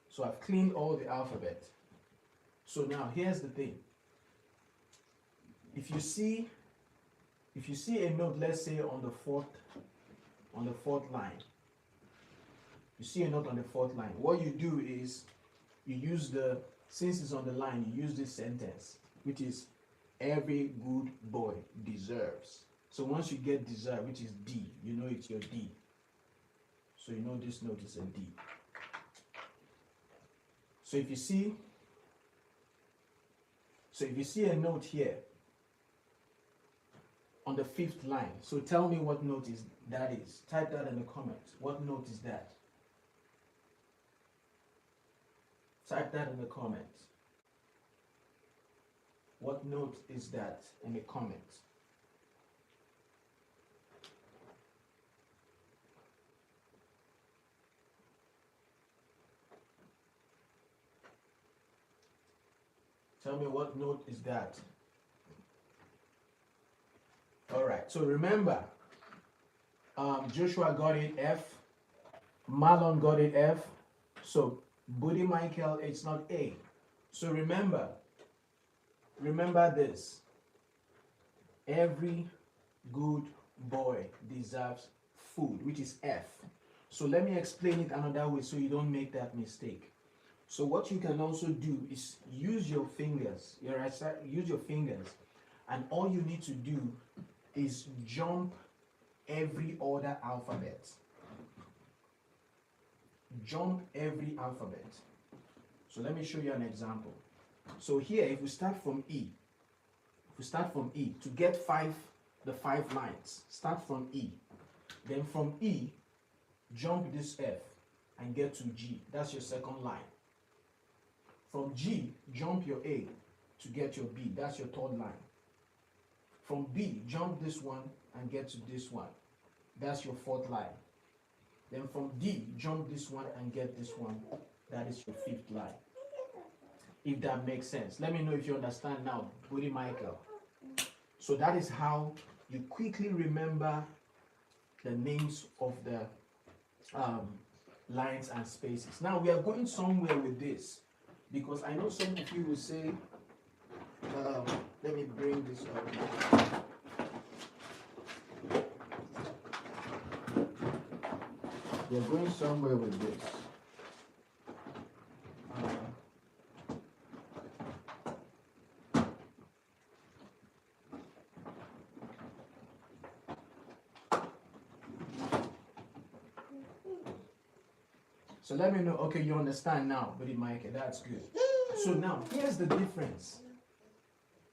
So I've cleaned all the alphabet. So now here's the thing. If you see a note, let's say on the fourth line, you see a note on the 4th line, what you do is you use since it's on the line, you use this sentence, which is every good boy deserves. So once you get deserve, which is D, you know it's your D. So you know this note is a D. So if you see a note here on the 5th line, so tell me what note that is. Type that in the comments. What note is that? Type that in the comments. What note is that in the comments? Tell me what note is that? All right, so remember, Joshua got it F. Marlon got it F. So Buddy Michael, it's not A. So remember this. Every good boy deserves food, which is F. So let me explain it another way so you don't make that mistake. So what you can also do is use your fingers, and all you need to do is jump every other alphabet. Jump every alphabet. So let me show you an example. So here, if we start from E, to get the five lines, start from E. Then from E, jump this F and get to G. That's your second line. From G, jump your A to get your B. That's your third line. From B, jump this one and get to this one. That's your fourth line. Then from D, jump this one and get this one. That is your fifth line. If that makes sense. Let me know if you understand now, Buddy Michael. So that is how you quickly remember the names of the lines and spaces. Now we are going somewhere with this, because I know some of you will say, let me bring this up. We are going somewhere with this. So let me know, okay, you understand now, Buddy Mike, that's good. So now, here's the difference.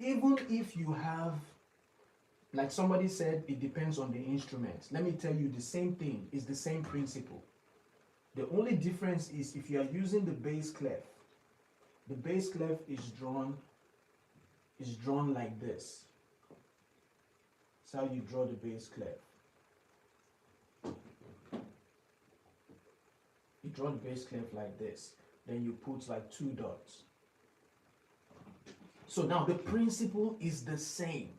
Even if you have, like somebody said, it depends on the instrument. Let me tell you the same thing, it's the same principle. The only difference is if you are using the bass clef, the bass clef is drawn like this. That's how you draw the bass clef. You draw the bass clef like this, then you put like 2 dots. So now the principle is the same.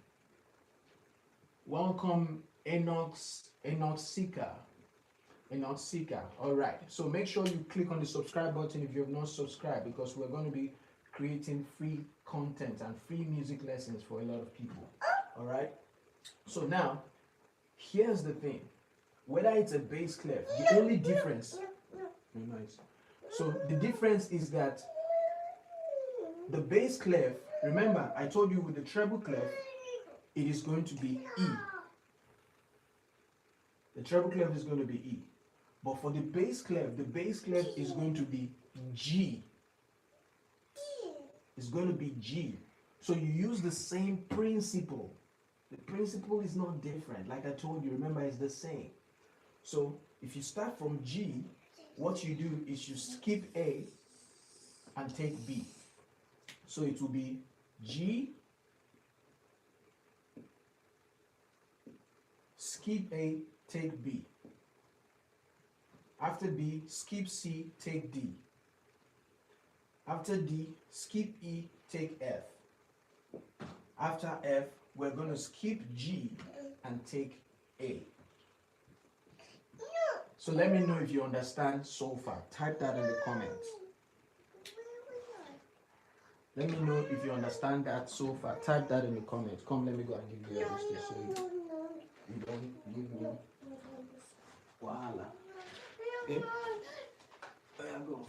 Welcome Enoch Seeker. All right, so make sure you click on the subscribe button if you have not subscribed, because we're going to be creating free content and free music lessons for a lot of people. All right, so now here's the thing. Whether it's a bass clef, the only difference, nice. So the difference is that the bass clef, remember I told you with the treble clef, it is going to be E. The treble clef is going to be E. But for the bass clef is going to be G. It's going to be G. So you use the same principle. The principle is not different. Like I told you, remember, it's the same. So if you start from G, what you do is you skip A and take B. So it will be G, skip A, take B. After B, skip C, take D. After D, skip E, take F. After F, we're going to skip G and take A. So let me know if you understand so far. Type that in the comments. Let me know if you understand that so far. Type that in the comments. Come, let me go and give you a list so you don't give me wahala. Okay? Yeah, go.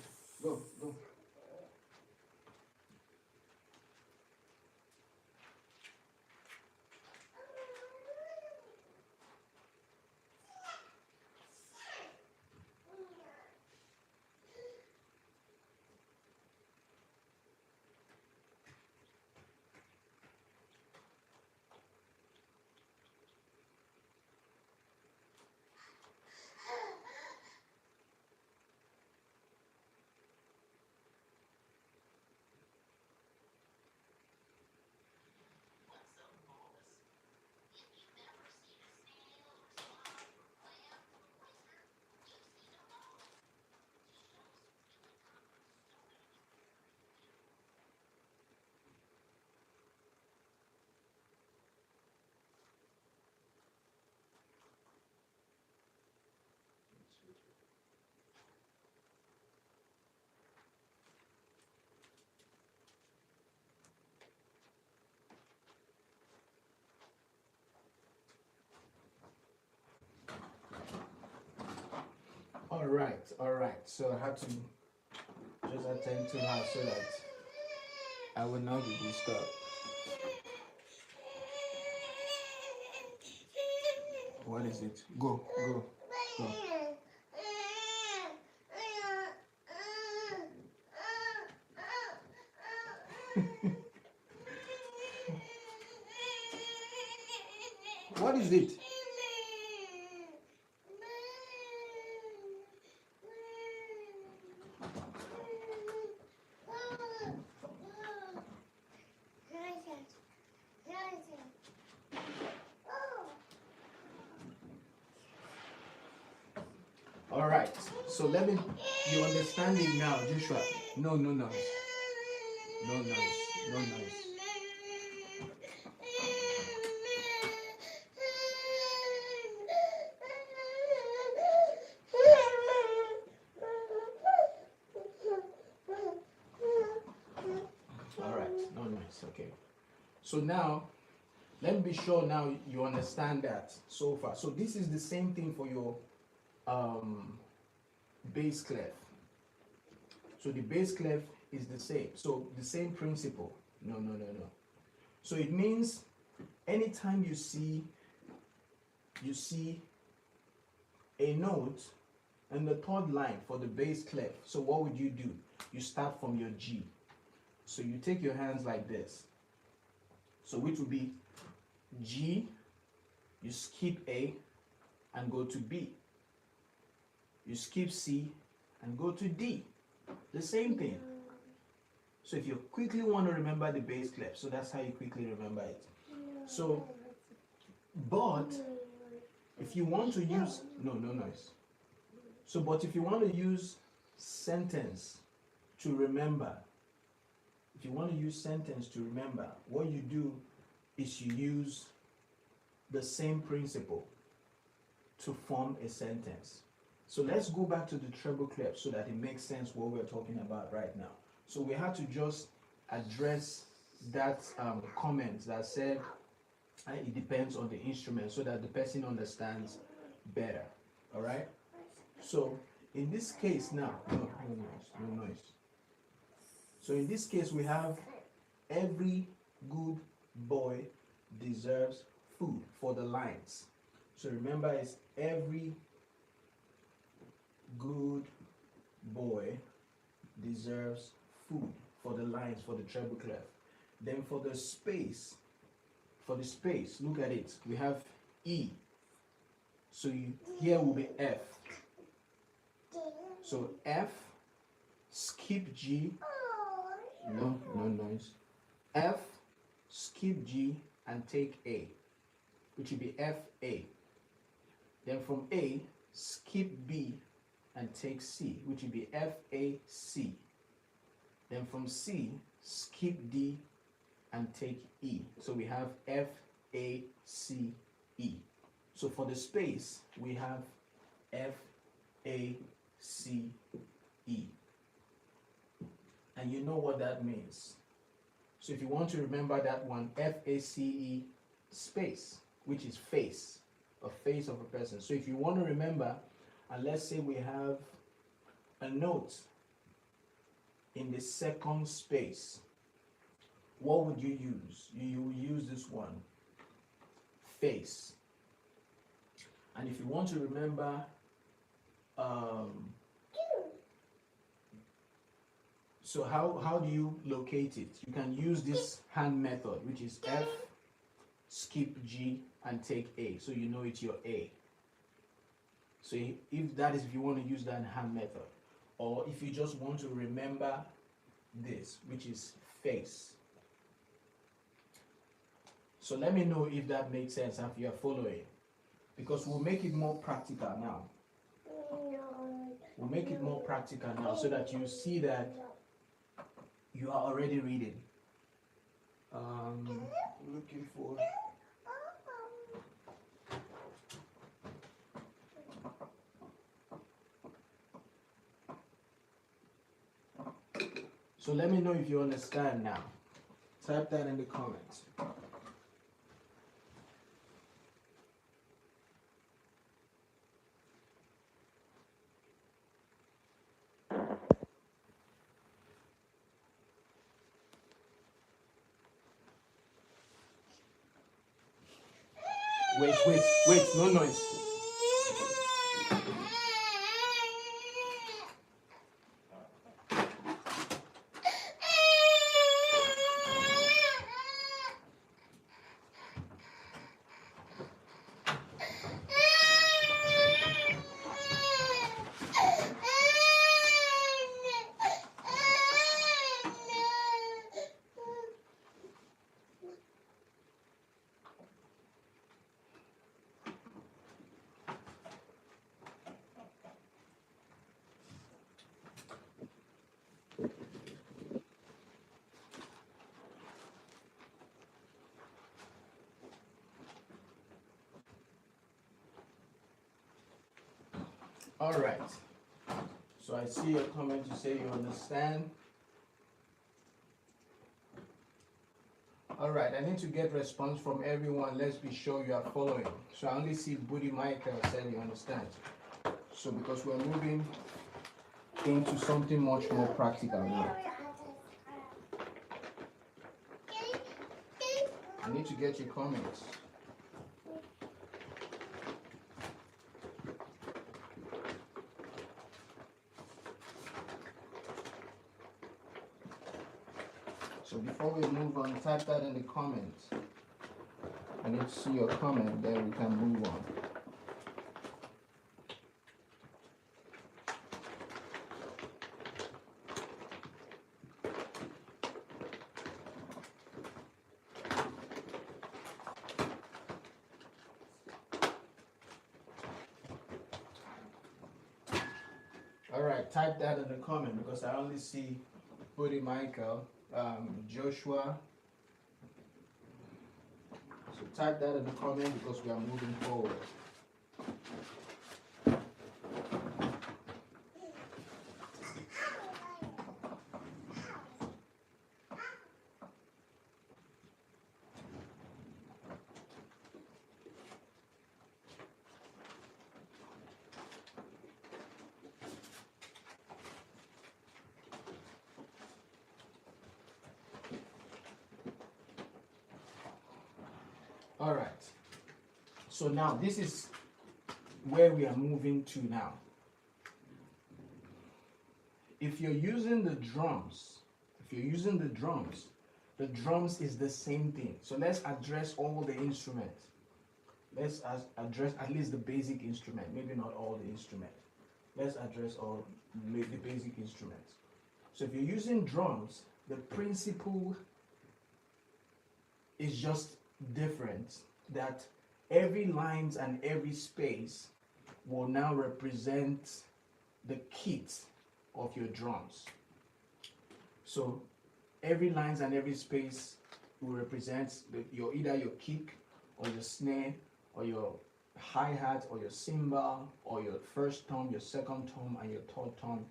all right. So I had to just attend to her so that I will not be disturbed. What is it? Go, go, go. What is it? All right. So let me. You understand it now, Joshua? No, no noise. No noise. No noise. All right. No noise. Okay. So now, let me be sure now you understand that so far. So this is the same thing for your bass clef. So the bass clef is the same. So the same principle. No, no, no, no. So it means anytime you see a note in the third line for the bass clef. So what would you do? You start from your G. So you take your hands like this. So which would be G, you skip A and go to B. You skip C and go to D. The same thing. So if you quickly want to remember the bass clef, so that's how you quickly remember it. So, but if you want to use, no noise. So, but if you want to use sentence to remember, what you do is you use the same principle to form a sentence. So let's go back to the treble clef so that it makes sense what we're talking about right now. So we had to just address that comment that said it depends on the instrument so that the person understands better. All right? So in this case now, no noise. So in this case we have every good boy deserves food for the lines. So remember, it's every good boy deserves food for the lines, for the treble clef. Then for the space, look at it. We have E. So here will be F. So F, skip G. No noise. F, skip G and take A, which will be F A. Then from A, skip B and take C, which will be F A C. Then from C, skip D and take E. So we have F A C E. So for the space, we have F A C E. And you know what that means. So if you want to remember that one, F-A-C-E space, which is face, a face of a person. So if you want to remember, and let's say we have a note in the second space, what would you use? You will use this one, face. And if you want to remember, so how do you locate it? You can use this hand method, which is F, skip G, and take A. So you know it's your A. So if you want to use that hand method, or if you just want to remember this, which is face. So let me know if that makes sense and if you are following, because we'll make it more practical now. We'll make it more practical now so that you see that you are already reading. Looking for. So let me know if you understand now. Type that in the comments. Wait, no noise. All right. So I see your comment. You say you understand. All right. I need to get response from everyone. Let's be sure you are following. So I only see Buddy Michael said you understand. So because we're moving into something much more practical now. I need to get your comments. So before we move on, type that in the comments. I need to see your comment, then we can move on. All right, type that in the comment because I only see Buddy Michael, Joshua. So type that in the comment because we are moving forward. All right. So now this is where we are moving to now. If you're using the drums, the drums is the same thing. So let's address all the instruments. Let's address at least the basic instrument, maybe not all the instrument. Let's address all the basic instruments. So if you're using drums, the principle is just different, that every lines and every space will now represent the kit of your drums. So every lines and every space will represent either your kick or your snare or your hi-hat or your cymbal or your first tom, your second tom, and your third tom.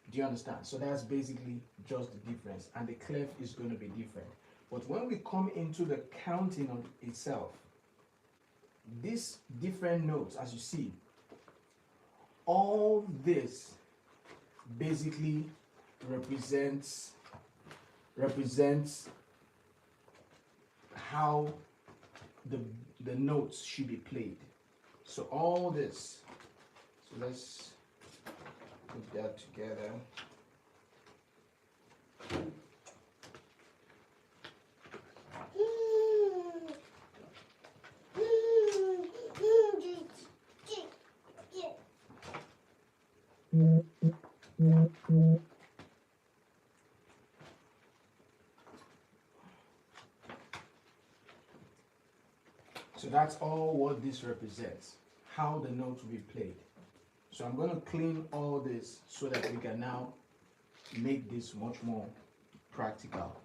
Do you understand? So that's basically just the difference, and the clef is going to be different. But when we come into the counting of itself, these different notes, as you see, all this basically represents how the notes should be played. So all this, so let's put that together. So that's all what this represents, how the notes will be played. So I'm going to clean all this so that we can now make this much more practical.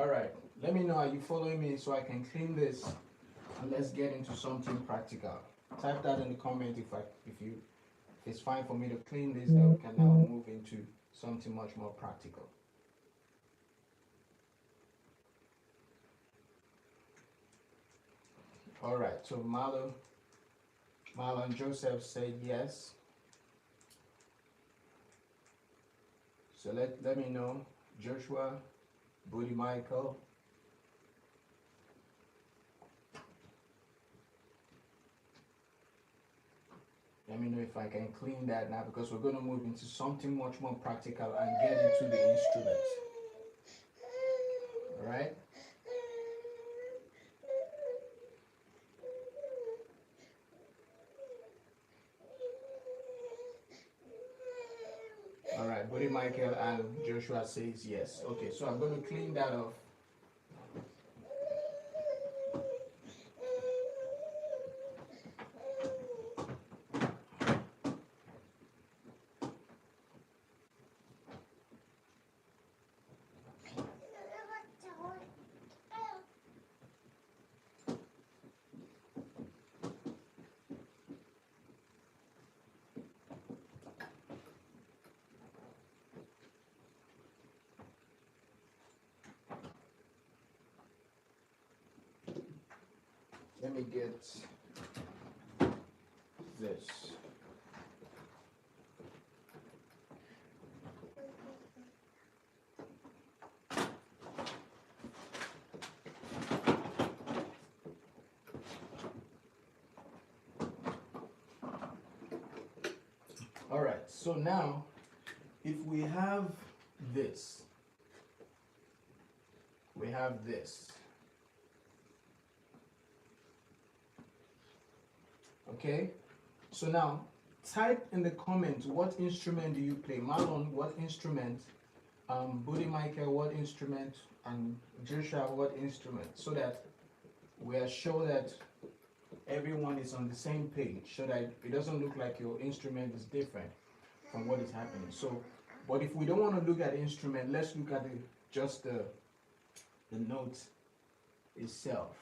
All right, let me know, are you following me so I can clean this and let's get into something practical. Type that in the comment if it's fine for me to clean this, then we can now move into something much more practical. All right, so Marlon Joseph said yes. So let me know. Joshua, Buddy Michael. Let me know if I can clean that now, because we're going to move into something much more practical and get into the instruments. All right? All right, Buddy Michael and Joshua says yes. Okay, so I'm going to clean that off. Let me get this. All right, so now if we have this, okay? So now type in the comments, what instrument do you play? Marlon, what instrument? Buddy Michael, what instrument? And Joshua, what instrument? So that we are sure that everyone is on the same page, so that it doesn't look like your instrument is different from what is happening. So, but if we don't want to look at the instrument, let's look at just the note itself.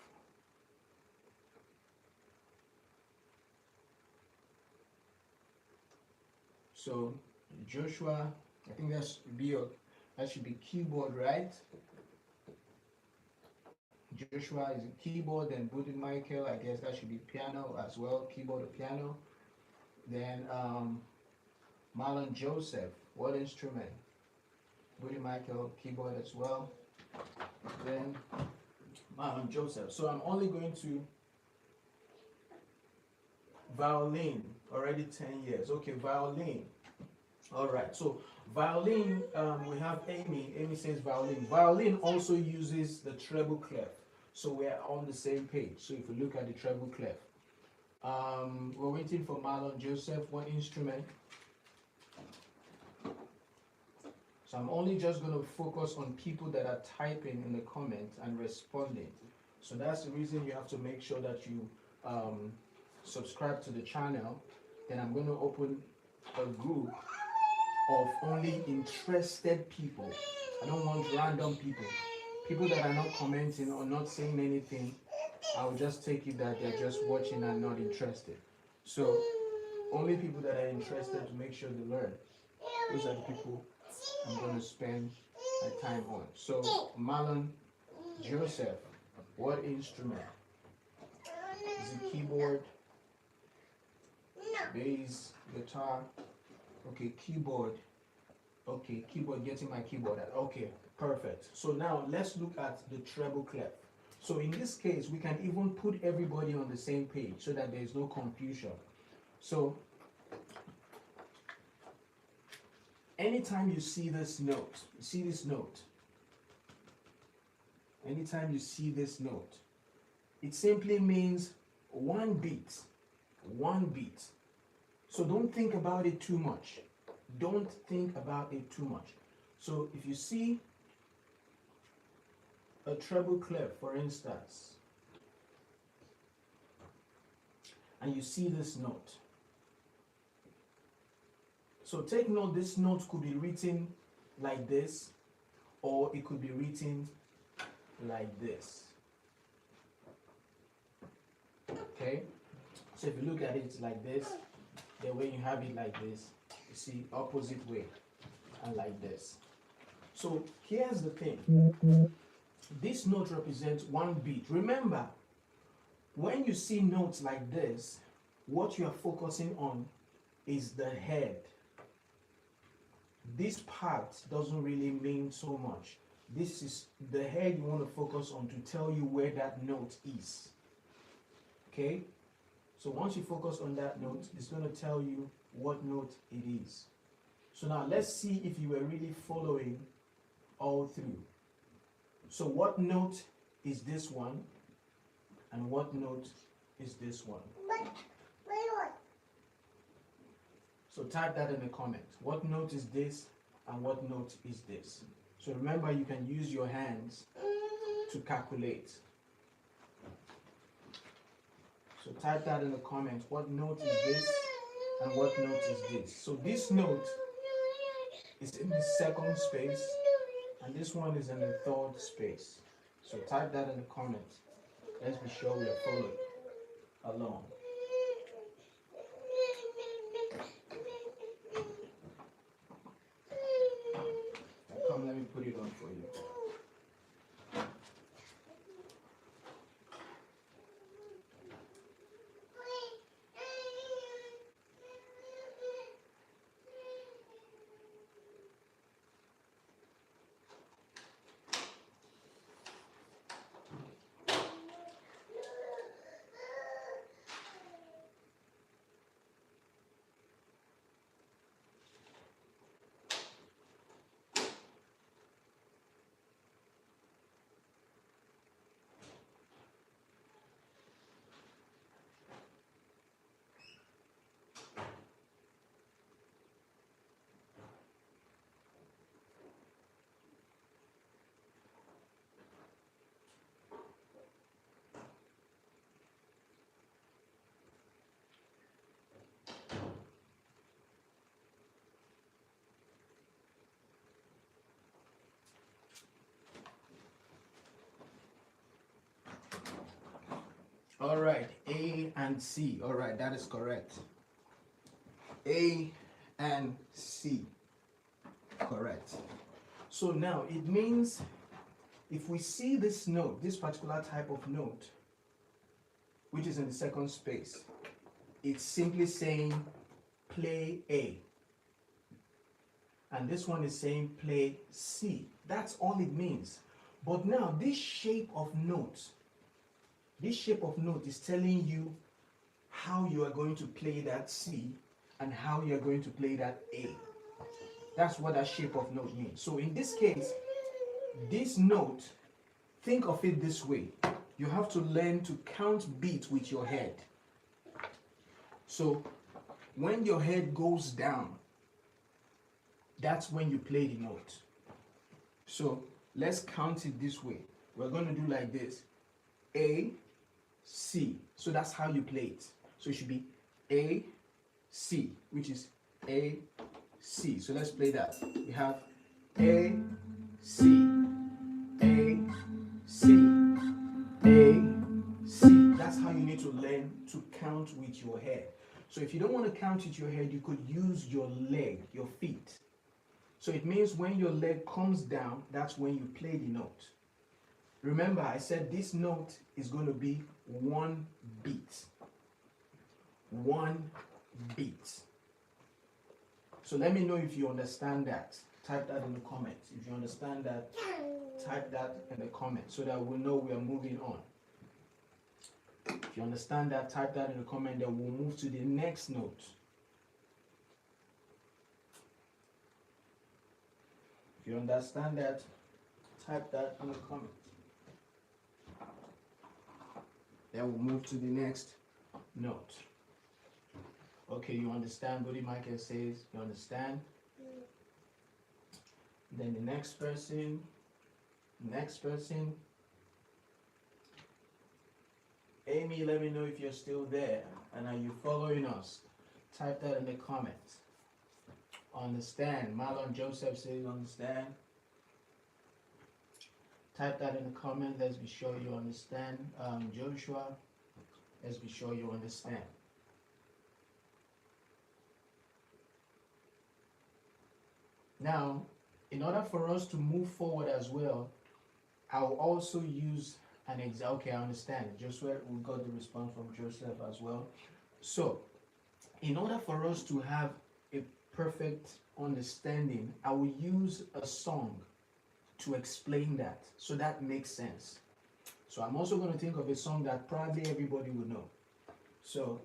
So Joshua, I think that should be keyboard, right? Joshua is a keyboard, then Buddy Michael, I guess that should be piano as well, keyboard or piano. Then Marlon Joseph, what instrument? Buddy Michael, keyboard as well. Then Marlon Joseph. So I'm only going to violin, already 10 years. Okay, violin. All right, so violin, we have Amy. Amy says violin. Violin also uses the treble clef. So we're on the same page. So if we look at the treble clef, we're waiting for Marlon Joseph. What instrument? So I'm only just going to focus on people that are typing in the comments and responding. So that's the reason you have to make sure that you subscribe to the channel. Then I'm going to open a group of only interested people. I don't want random people. People that are not commenting or not saying anything, I'll just take it that they're just watching and not interested. So only people that are interested to make sure they learn. Those are the people I'm going to spend my time on. So Marlon Joseph, what instrument? Is it keyboard, bass, guitar? Okay, keyboard. Okay, keyboard, getting my keyboard out. Okay, perfect. So now let's look at the treble clef. So in this case, we can even put everybody on the same page so that there is no confusion. So anytime you see this note, anytime you see this note, it simply means one beat. So don't think about it too much. So if you see a treble clef, for instance, and you see this note, so take note, this note could be written like this, or it could be written like this. Okay, so if you look at it, it's like this. Then when you have it like this, you see opposite way and like this. So here's the thing. This note represents one beat. Remember, when you see notes like this, what you are focusing on is the head. This part doesn't really mean so much. This is the head you want to focus on to tell you where that note is. Okay? So once you focus on that note, it's going to tell you what note it is. So now let's see if you were really following all through. So what note is this one? And what note is this one? So type that in the comments. What note is this and what note is this? So remember, you can use your hands to calculate. So type that in the comments. What note is this and what note is this? So this note is in the second space and this one is in the third space. So type that in the comments. Let's be sure we are following along. Come, let me put it on for you. All right, A and C. All right, that is correct. A and C. Correct. So now it means if we see this note, this particular type of note, which is in the second space, it's simply saying play A. And this one is saying play C. That's all it means. But now this shape of note is telling you how you are going to play that C and how you are going to play that A. That's what that shape of note means. So in this case, this note, think of it this way. You have to learn to count beats with your head. So when your head goes down, that's when you play the note. So let's count it this way. We're going to do like this. A, C. So that's how you play it. So it should be A, C, which is A, C. So let's play that. We have A, C, A, C, A, C. That's how you need to learn to count with your head. So if you don't want to count with your head, you could use your leg, your feet. So it means when your leg comes down, that's when you play the note. Remember, I said this note is going to be one beat. One beat. So let me know if you understand that. Type that in the comments. If you understand that, type that in the comments so that we'll know we are moving on. If you understand that, type that in the comment, then we'll move to the next note. If you understand that, type that in the comment. Then we'll move to the next note. Okay, you understand? Buddy Michael says, you understand? Then the next person. Amy, let me know if you're still there and are you following us. Type that in the comments. Understand. Marlon Joseph says understand. Type that in the comment. Let's be sure you understand. Joshua, let's be sure you understand. Now, in order for us to move forward as well, I'll also use an example. Okay, I understand. Joshua, we got the response from Joseph as well. So, in order for us to have a perfect understanding, I will use a song to explain that, so that makes sense. So I'm also going to think of a song that probably everybody will know. So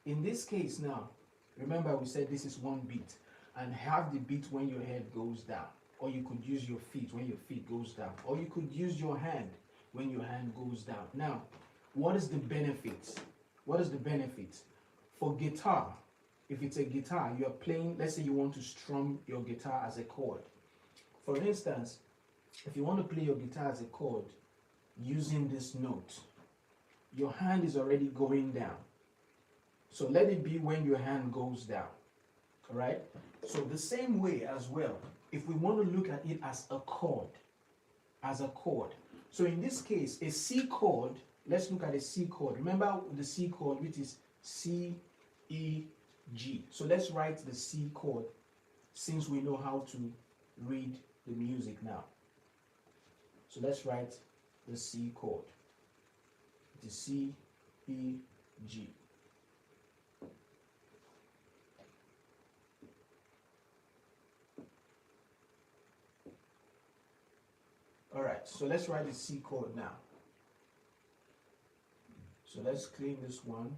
in this case now, remember we said this is one beat, and have the beat when your head goes down, or you could use your feet when your feet goes down, or you could use your hand when your hand goes down. Now, what is the benefit? What is the benefit? For guitar, if it's a guitar, you're playing, let's say you want to strum your guitar as a chord. For instance, if you want to play your guitar as a chord using this note, your hand is already going down. So let it be when your hand goes down. All right? So the same way as well, if we want to look at it as a chord, So in this case, a C chord, let's look at a C chord. Remember the C chord, which is C, E, G. So let's write the C chord since we know how to read the music now. So let's write the C chord. It is C, E, G. All right, so let's write the C chord now. So let's clean this one.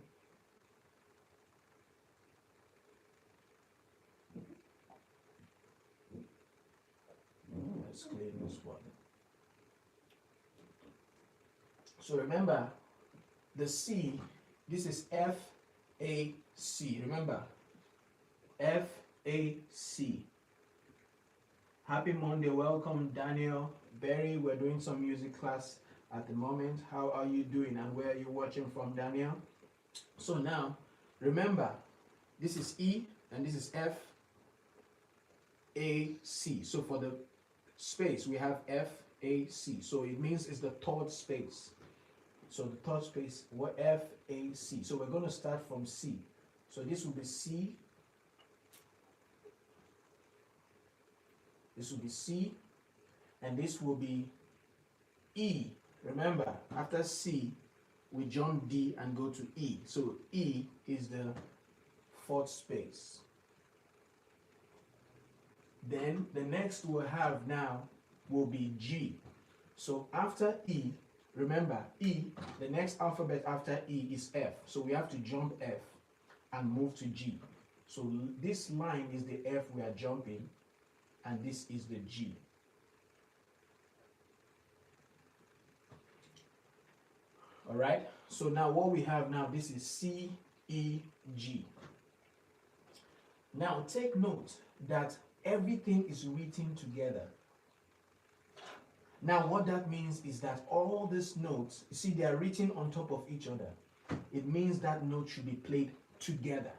Let's clean this one. So remember, the C, this is F, A, C. Remember, F, A, C. Happy Monday, welcome Daniel, Barry. We're doing some music class at the moment. How are you doing and where are you watching from, Daniel? So now, remember, this is E and this is F, A, C. So for the space, we have F, A, C. So it means it's the third space. So the third space, what F, A, C. So we're going to start from C. So this will be C. This will be C. And this will be E. Remember, after C, we jump D and go to E. So E is the fourth space. Then the next we'll have now will be G. So after E, remember E, the next alphabet after E is F. So we have to jump F and move to G. So this line is the F we are jumping, and this is the G. All right, so now what we have now, this is C, E, G. Now take note that everything is written together. Now what that means is that all these notes, you see they are written on top of each other. It means that note should be played together.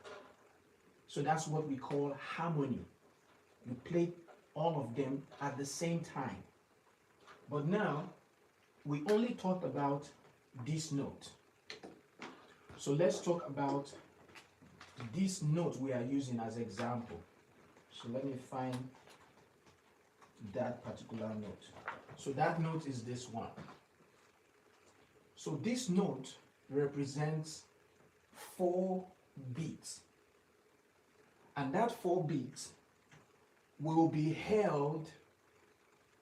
So that's what we call harmony. You play all of them at the same time. But now, we only talked about this note. So let's talk about this note we are using as example. So let me find that particular note. So that note is this one. So this note represents 4 beats. And that 4 beats will be held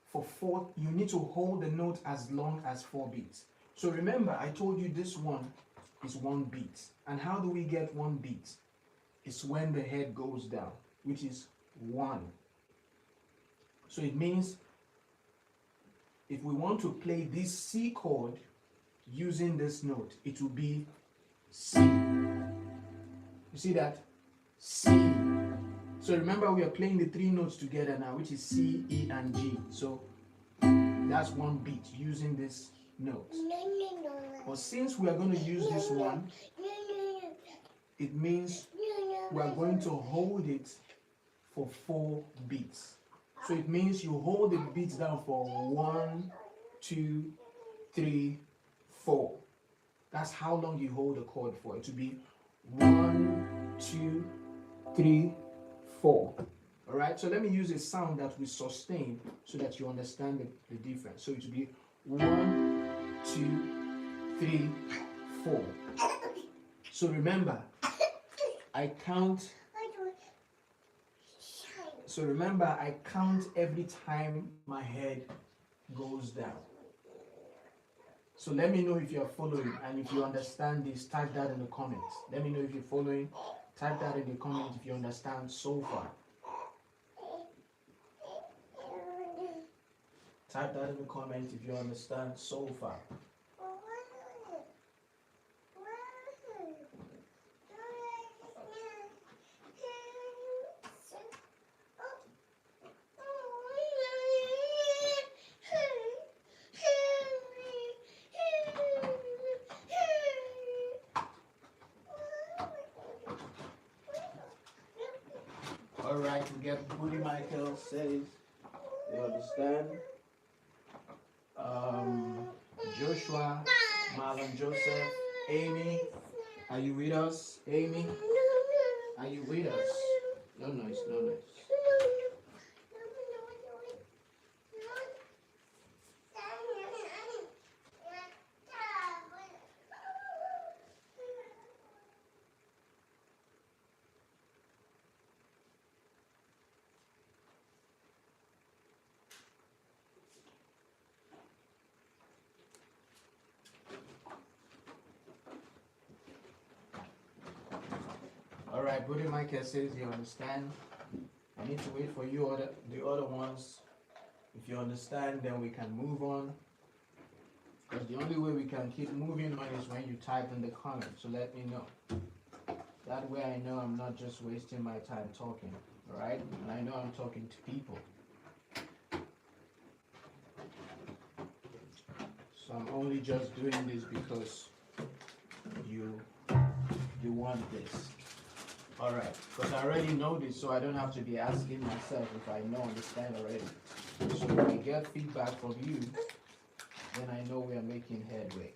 for 4. You need to hold the note as long as 4 beats. So remember, I told you this one is 1 beat. And how do we get 1 beat? It's when the head goes down, which is 1. So it means if we want to play this C chord using this note, it will be C. You see that? C. So remember, we are playing the 3 notes together now, which is C, E, and G. So that's 1 beat using this note. But since we are going to use this one, it means we are going to hold it for 4 beats. So it means you hold the beats down for 1, 2, 3, 4. That's how long you hold the chord for. It to be 1, 2, 3, 4. All right. So let me use a sound that we sustain so that you understand the difference. So it will be 1, 2, 3, 4. So remember, I count. So remember, I count every time my head goes down. So let me know if you're following, and if you understand this, type that in the comments. Let me know if you're following. Type that in the comments if you understand so far. Type that in the comments if you understand so far. All right, we get Buddy Michael says, you understand? Joshua, Marlon Joseph, Amy, are you with us? Amy, are you with us? No noise, no noise. All right, Buddy Michael says you understand. I need to wait for you the other ones. If you understand, then we can move on. Because the only way we can keep moving on is when you type in the comments. So let me know. That way I know I'm not just wasting my time talking. All right? And I know I'm talking to people. So I'm only just doing this because you want this. All right, because I already know this, so I don't have to be asking myself if I understand already. So when I get feedback from you, then I know we are making headway.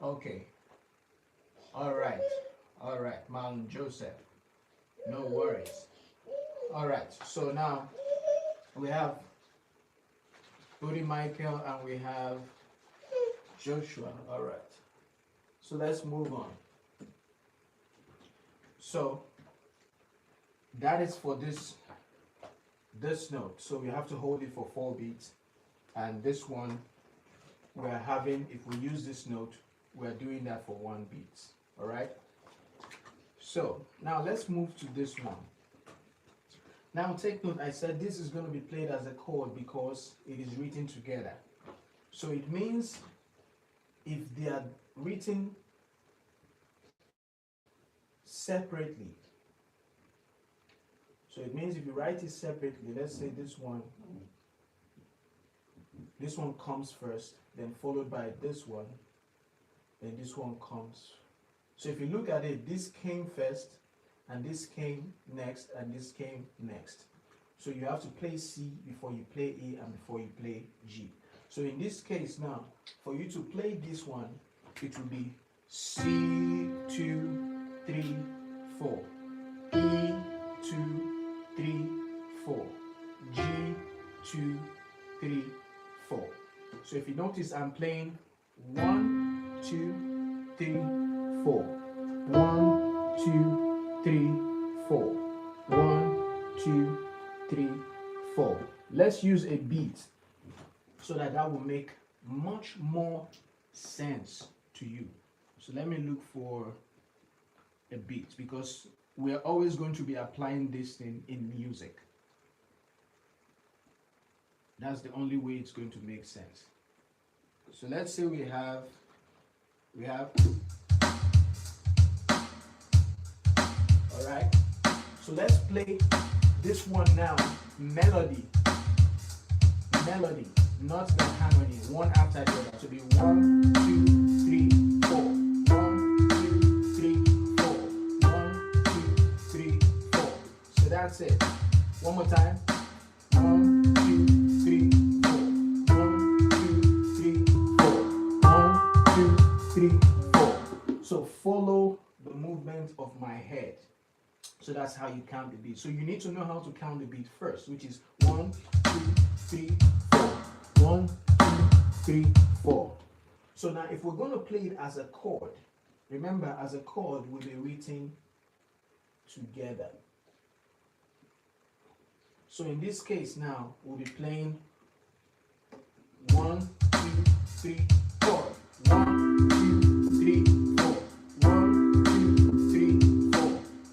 Okay. All right, Marlon Joseph. No worries. All right, so now we have Buddy Michael and we have Joshua. All right, so let's move on. So that is for this note. So we have to hold it for 4 beats, and this one we're having, if we use this note, we're doing that for 1 beat. All right. So now let's move to this one. Now take note, I said this is going to be played as a chord because it is written together. So it means if they are written separately, so it means if you write it separately, let's say this one comes first, then followed by this one, then this one comes. So if you look at it, this came first, and this came next, and this came next. So you have to play C before you play A and before you play G. So in this case now, for you to play this one, it will be C, 2, 3, 4, E, 2, 3, 4, G, 2, 3, 4. So if you notice, I'm playing 1, 2, 3, 4. 1, 2, 3, 4. 1, 2, 3, 4. Let's use a beat so that will make much more sense to you. So let me look for a beat, because we are always going to be applying this thing in music. That's the only way it's going to make sense. So let's say we have all So let's play this one now. Melody, not the harmony. One after the other. So be 1, 2, 3, 4. 1, 2, 3, 4. 1, 2, 3, 4. So that's it. One more time. 1, 2, 3, 4. 1, 2, 3, 4. 1, 2, 3, 4. So follow the movement of my head. So that's how you count the beat. So you need to know how to count the beat first, which is 1, 2, 3, 4. 1, 2, 3, 4. So now if we're going to play it as a chord, remember as a chord will be written together. So in this case now, we'll be playing 1, 2, 3, 4. 1, 2, 3, 4. 1, 2, 3, 4.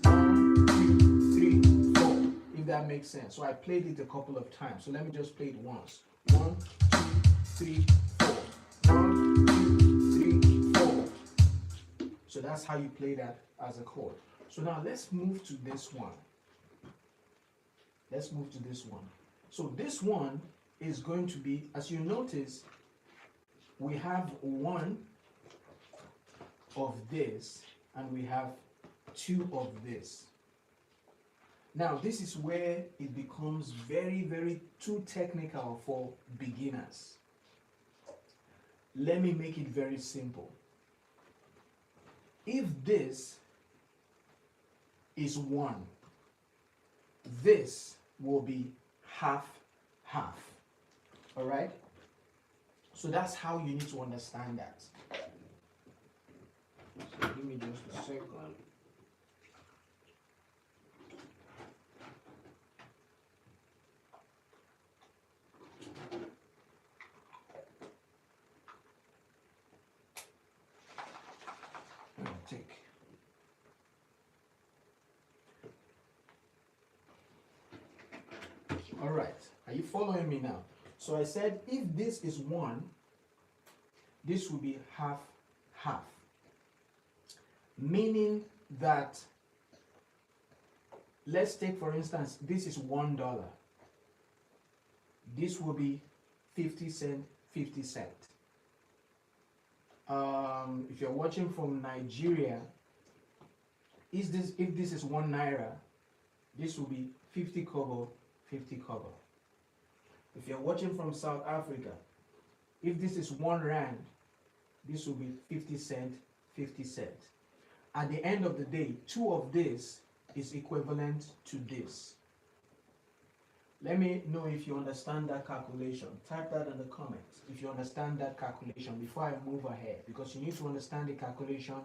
1, 2, 3, 4. If that makes sense. So I played it a couple of times. So let me just play it once. 1, 2, 3, 4. 1, 2, 3, 4. So that's how you play that as a chord. So now let's move to this one. Let's move to this one. So this one is going to be, as you notice, we have one of this and we have two of this. Now this is where it becomes very, very too technical for beginners. Let me make it very simple. If this is 1, this will be half. All right? So that's how you need to understand that. So give me just a second. All right, are you following me now? So I said if this is 1, this will be half. Meaning that, let's take for instance, this is $1. This will be 50 cent, 50 cent. If you're watching from Nigeria, if this is 1 naira, this will be 50 kobo, 50 kobo. If you're watching from South Africa, if this is 1 rand, this will be 50 cent, 50 cent. At the end of the day, 2 of this is equivalent to this. Let me know if you understand that calculation. Type that in the comments if you understand that calculation before I move ahead, because you need to understand the calculation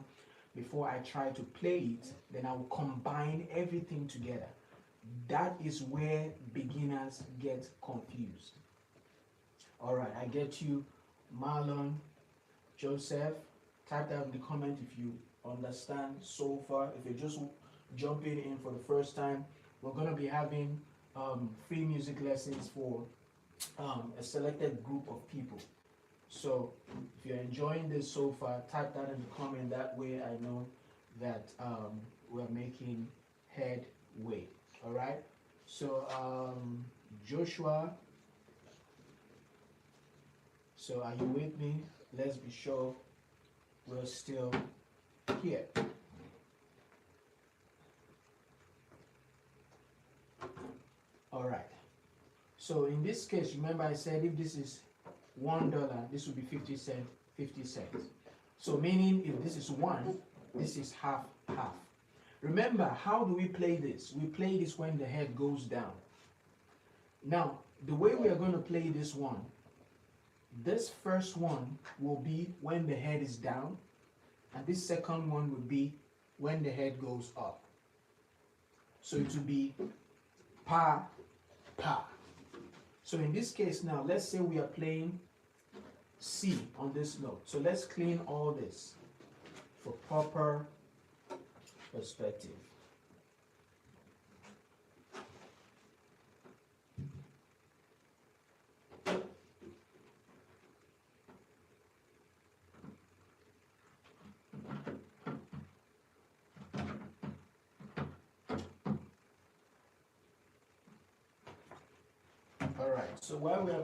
before I try to play it. Then I will combine everything together. That is where beginners get confused. All right, I get you, Marlon, Joseph. Type that in the comment if you understand so far. If you're just jumping in for the first time, we're going to be having free music lessons for a selected group of people. So if you're enjoying this so far, type that in the comment. That way I know that we're making headway. All right, so Joshua, so are you with me? Let's be sure we're still here. All right, so in this case, remember I said if this is $1, this would be 50 cent, 50 cents. So meaning if this is 1, this is half. Remember, how do we play this? We play this when the head goes down. Now, the way we are going to play this one, this first one will be when the head is down, and this second one will be when the head goes up. So it will be pa, pa. So in this case now, let's say we are playing C on this note. So let's clean all this for proper perspective. All right. So while we are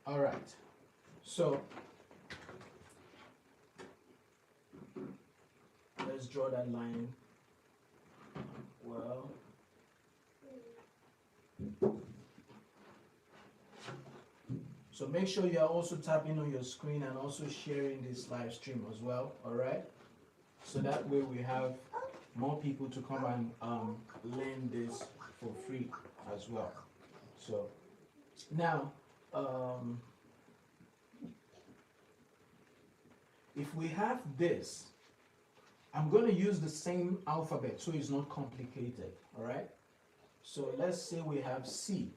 all right. So let's draw that line. Well, so make sure you are also tapping on your screen and also sharing this live stream as well. All right. So that way we have more people to come and learn this for free as well. So now, if we have this, I'm going to use the same alphabet so it's not complicated. All right. So let's say we have C,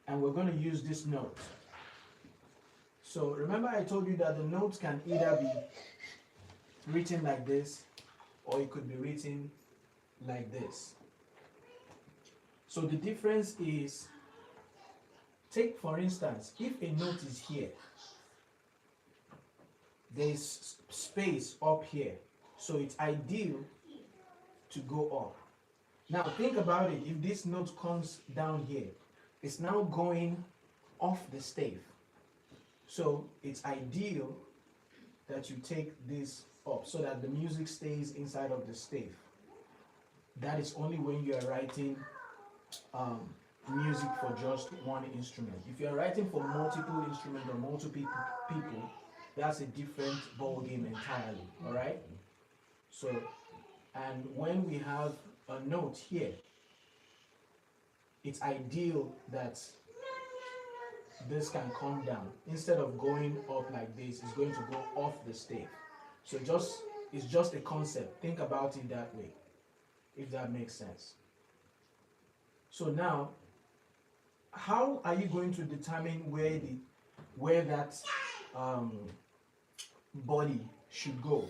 and we're going to use this note. So remember I told you that the notes can either be written like this, or it could be written like this. So the difference is, take for instance, if a note is here, there is space up here, so it's ideal to go up. Now think about it, if this note comes down here, it's now going off the stave. So it's ideal that you take this up so that the music stays inside of the stave. That is only when you are writing music for just one instrument. If you are writing for multiple instruments or multiple people, that's a different ball game entirely. All right. So, and when we have a note here, it's ideal that this can come down. Instead of going up like this, it's going to go off the stave. So it's just a concept. Think about it that way, if that makes sense. So now, how are you going to determine where that body should go?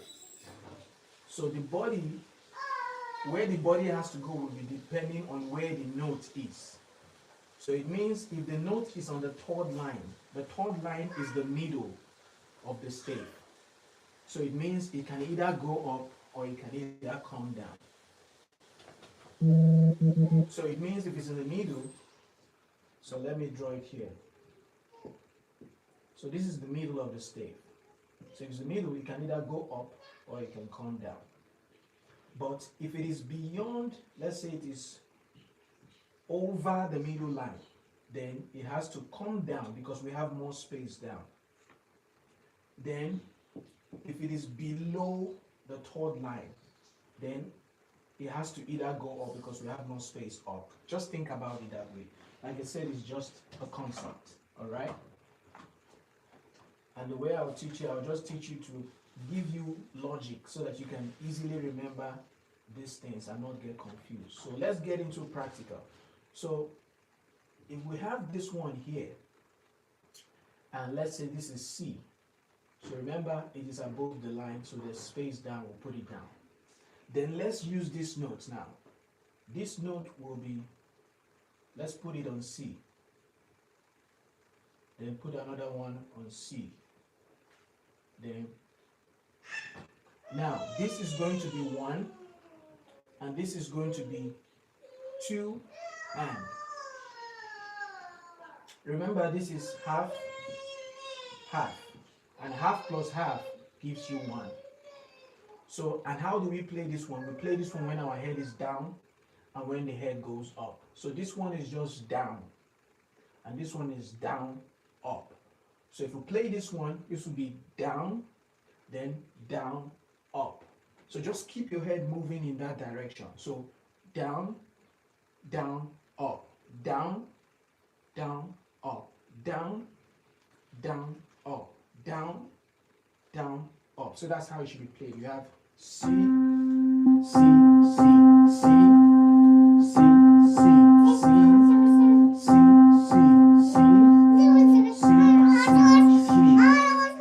So the body, where the body has to go will be depending on where the note is. So it means if the note is on the third line, the third line is the middle of the stave. So it means it can either go up or it can either come down. So it means if it's in the middle, so let me draw it here. So this is the middle of the stave. So if it's the middle, it can either go up or it can come down. But if it is beyond, let's say it is over the middle line, then it has to come down because we have more space down. Then if it is below the third line, then it has to either go up because we have more space up. Just think about it that way. Like I said, it's just a concept, all right? And the way I'll teach you, I'll just teach you to give you logic so that you can easily remember these things and not get confused. So let's get into practical. So if we have this one here, and let's say this is C. So remember, it is above the line, so there's space down, we'll put it down. Then let's use this note now. This note will be, let's put it on C. Then put another one on C. Then, now this is going to be 1, and this is going to be 2, and remember this is half, half, and half plus half gives you 1. So, and how do we play this one? We play this one when our head is down and when the head goes up. So this one is just down, and this one is down, up. So if we play this one, this will be down, then down, up. So just keep your head moving in that direction. So down, down, up, down, down, up, down, down, up, down, down, up. So that's how it should be played. You have C, C, C, C, C, C, C, C, C, C.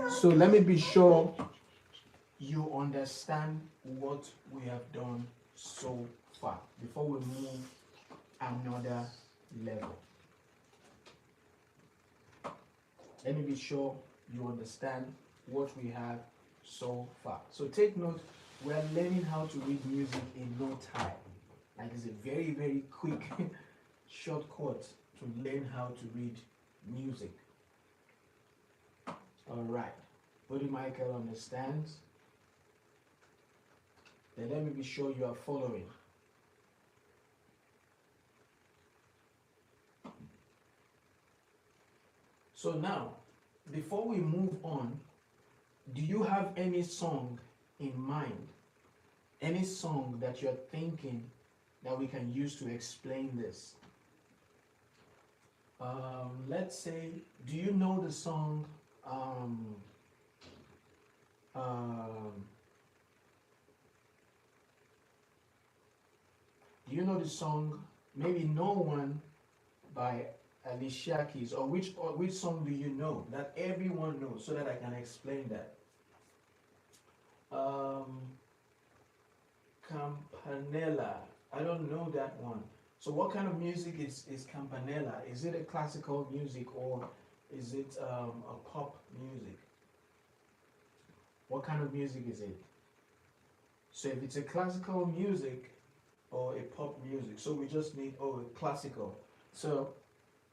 So let me be sure you understand what we have done so far before we move another level. Let me be sure you understand what we have so far. So take note, we're learning how to read music in no time. Like it's a very, very quick shortcut to learn how to read music. All right. Buddy Michael understands. Then let me be sure you are following. So now, before we move on, do you have any song in mind? Any song that you're thinking that we can use to explain this? Let's say, do you know the song do you know the song Maybe No One by Alicia Keys, or which song do you know that everyone knows, so that I can explain that? Campanella. I don't know that one. So what kind of music is Campanella? Is it a classical music, or is it a pop music? What kind of music is it? So if it's a classical music or a pop music, so we just need, oh, classical. So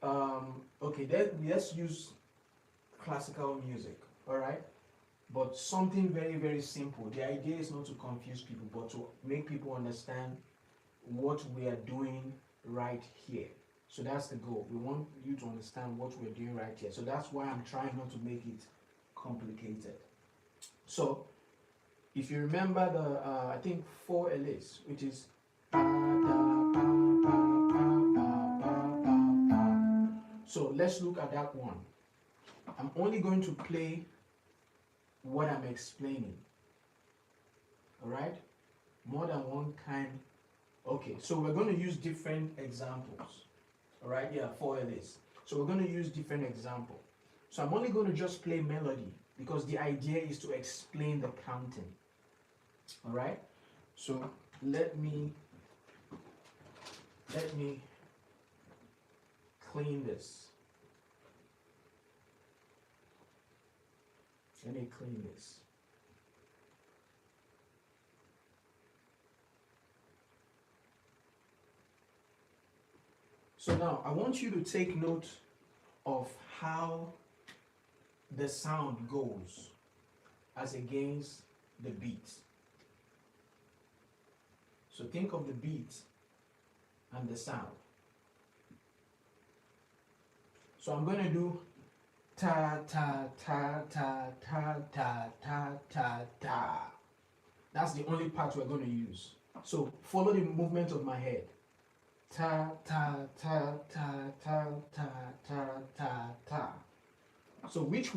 okay, then let's use classical music, all right? But something very, very simple. The idea is not to confuse people, but to make people understand what we are doing right here. So that's the goal. We want you to understand what we're doing right here. So that's why I'm trying not to make it complicated. So if you remember the, I think 4 Ls, which is so let's look at that one. I'm only going to play what I'm explaining. All right? More than one kind. Okay, so we're going to use different examples. All right? Yeah, 4 Ls. So we're going to use different examples. So I'm only going to just play melody, because the idea is to explain the counting. All right? So let me clean this. Let me clean this. So now I want you to take note of how the sound goes as against the beat. So think of the beat and the sound. So I'm going to do ta ta ta ta ta ta ta ta ta. That's the only part we're going to use. So follow the movement of my head. Ta ta ta ta ta ta ta ta ta. So which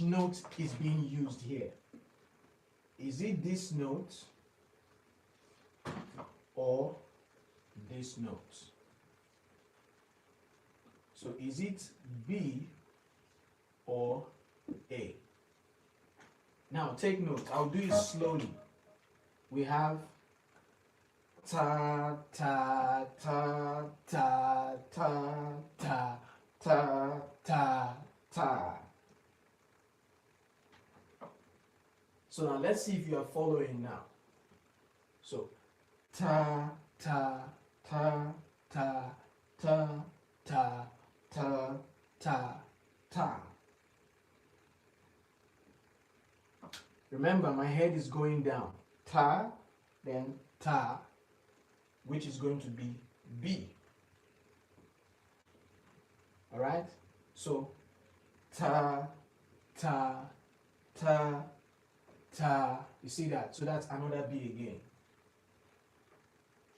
note is being used here? Is it this note or this note? So is it B or A? Now take note, I'll do it slowly. We have ta ta ta ta ta ta ta ta ta. So now let's see if you are following now. So ta ta ta ta ta ta ta ta ta. Remember, my head is going down. Ta, then ta, which is going to be B. All right? So ta ta ta ta. You see that? So that's another B again.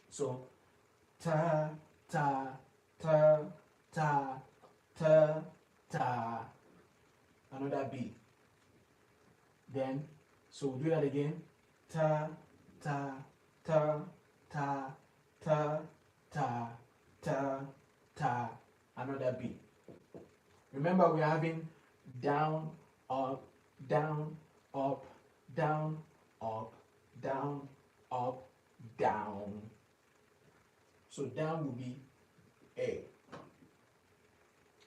So ta ta ta ta ta ta, another B. Then so we'll do that again. Ta ta ta ta ta ta ta ta, another B. Remember, we're having down, up, down, up, down, up, down, up, down. So down will be A.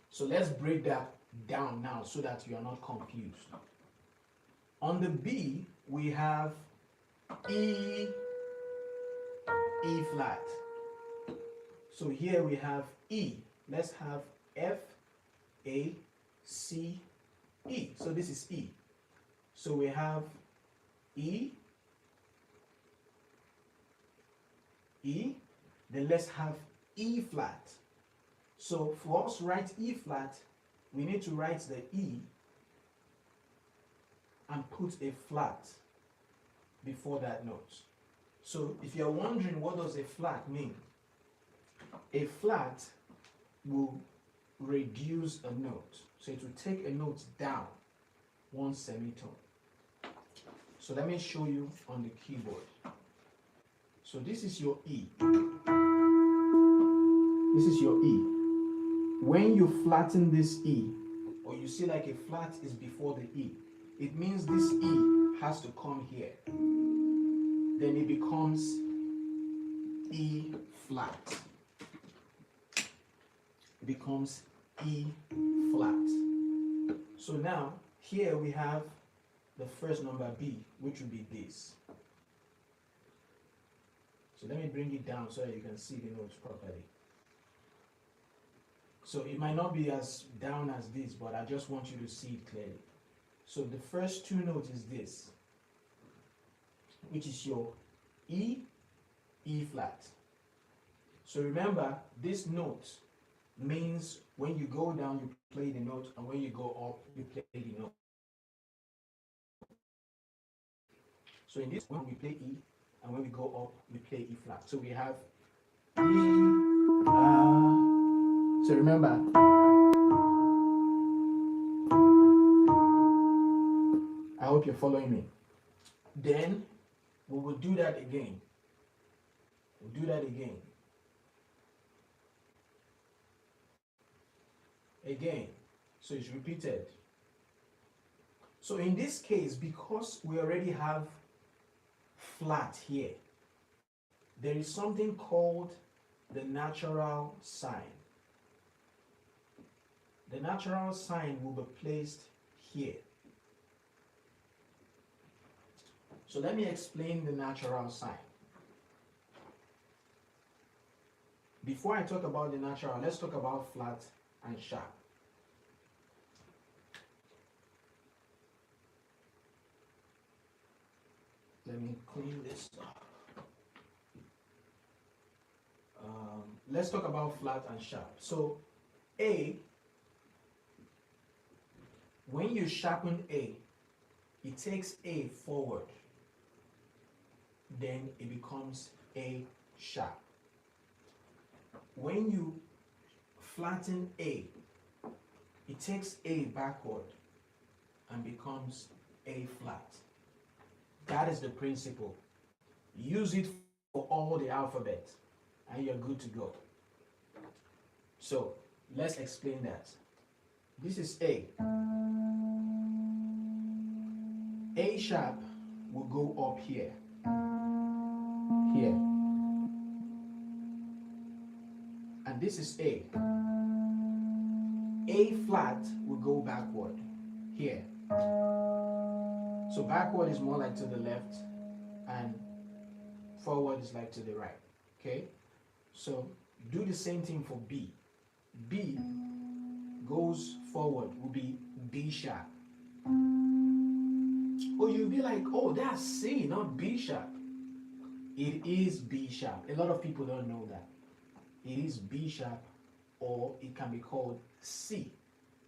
So let's break that down now so that you are not confused. On the B, we have E, E flat. So here we have E. Let's have F, A, C, E. So this is E. So we have E, E, then let's have E flat. So for us to write E flat, we need to write the E and put a flat before that note. So if you're wondering what does a flat mean, a flat will reduce a note. So it will take a note down one semitone. So let me show you on the keyboard. So this is your E. This is your E. When you flatten this E, or you see like a flat is before the E, it means this E has to come here. Then it becomes E flat. It becomes E flat. So now, here we have the first number B, which will be this. So let me bring it down so that you can see the notes properly. So it might not be as down as this, but I just want you to see it clearly. So the first two notes is this, which is your E, E flat. So remember, this note means when you go down, you play the note, and when you go up, you play the note. So in this one, we play E, and when we go up, we play E flat. So we have E, so remember, I hope you're following me. Then we will do that again. We'll do that again. Again. So it's repeated. So in this case, because we already have flat here, there is something called the natural sign. The natural sign will be placed here. So let me explain the natural sign. Before I talk about the natural, let's talk about flat and sharp. Let me clean this up. Let's talk about flat and sharp. So A, when you sharpen A, it takes A forward. Then it becomes A sharp. When you flatten A, it takes A backward and becomes A flat. That is the principle. Use it for all the alphabet and you're good to go. So let's explain that. This is A. A sharp will go up here. Here. And this is A. A flat will go backward. Here. So backward is more like to the left and forward is like to the right. Okay? So do the same thing for B. B goes forward will be B sharp. Oh, you'll be like, oh, that's C, not B sharp. It is B sharp. A lot of people don't know that. It is B sharp, or it can be called C.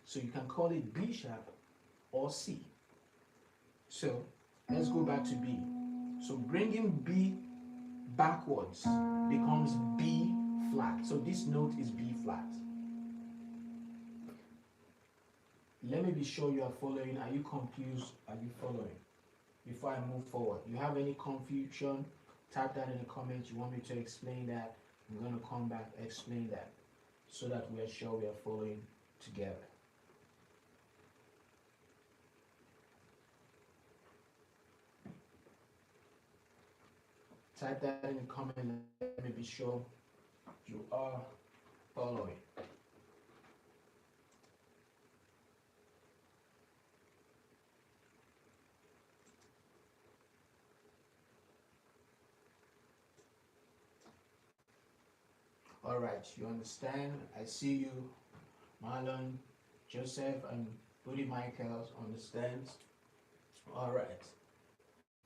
So you can call it B sharp or C. So let's go back to B. So bringing B backwards becomes B flat. So this note is B flat. Let me be sure you are following. Are you confused? Are you following? Before I move forward, you have any confusion? Type that in the comments. You want me to explain that? I'm going to come back, explain that, so that we are sure we are following together. Type that in the comment. Let me be sure you are following. All right, you understand? I see you, Marlon, Joseph, and Buddy Michaels understands. All right.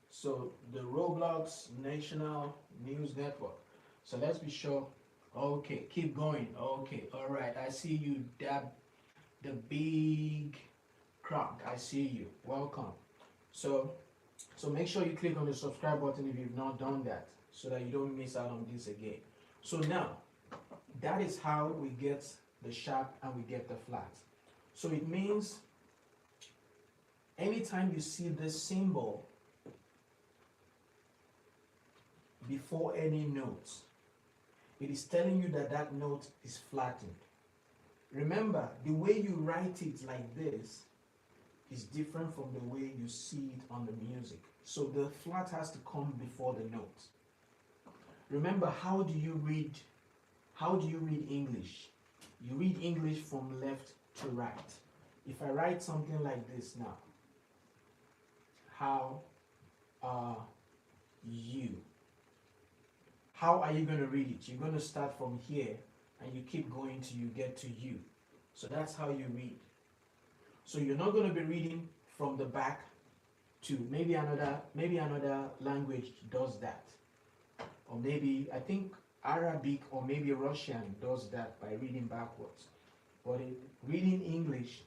So the Roblox National News Network. So let's be sure. Okay, keep going. Okay, all right. I see you, Dab, the big croc. I see you. Welcome. So, so make sure you click on the subscribe button if you've not done that, so that you don't miss out on this again. So now, that is how we get the sharp and we get the flat. So it means anytime you see this symbol before any note, it is telling you that that note is flattened. Remember, the way you write it like this is different from the way you see it on the music. So the flat has to come before the note. Remember, how do you read English? You read English from left to right. If I write something like this now, how are you? How are you going to read it? You're going to start from here and you keep going till you get to you. So that's how you read. So you're not going to be reading from the back to maybe another language does that. Or maybe, I think Arabic or maybe Russian does that by reading backwards. But in reading English,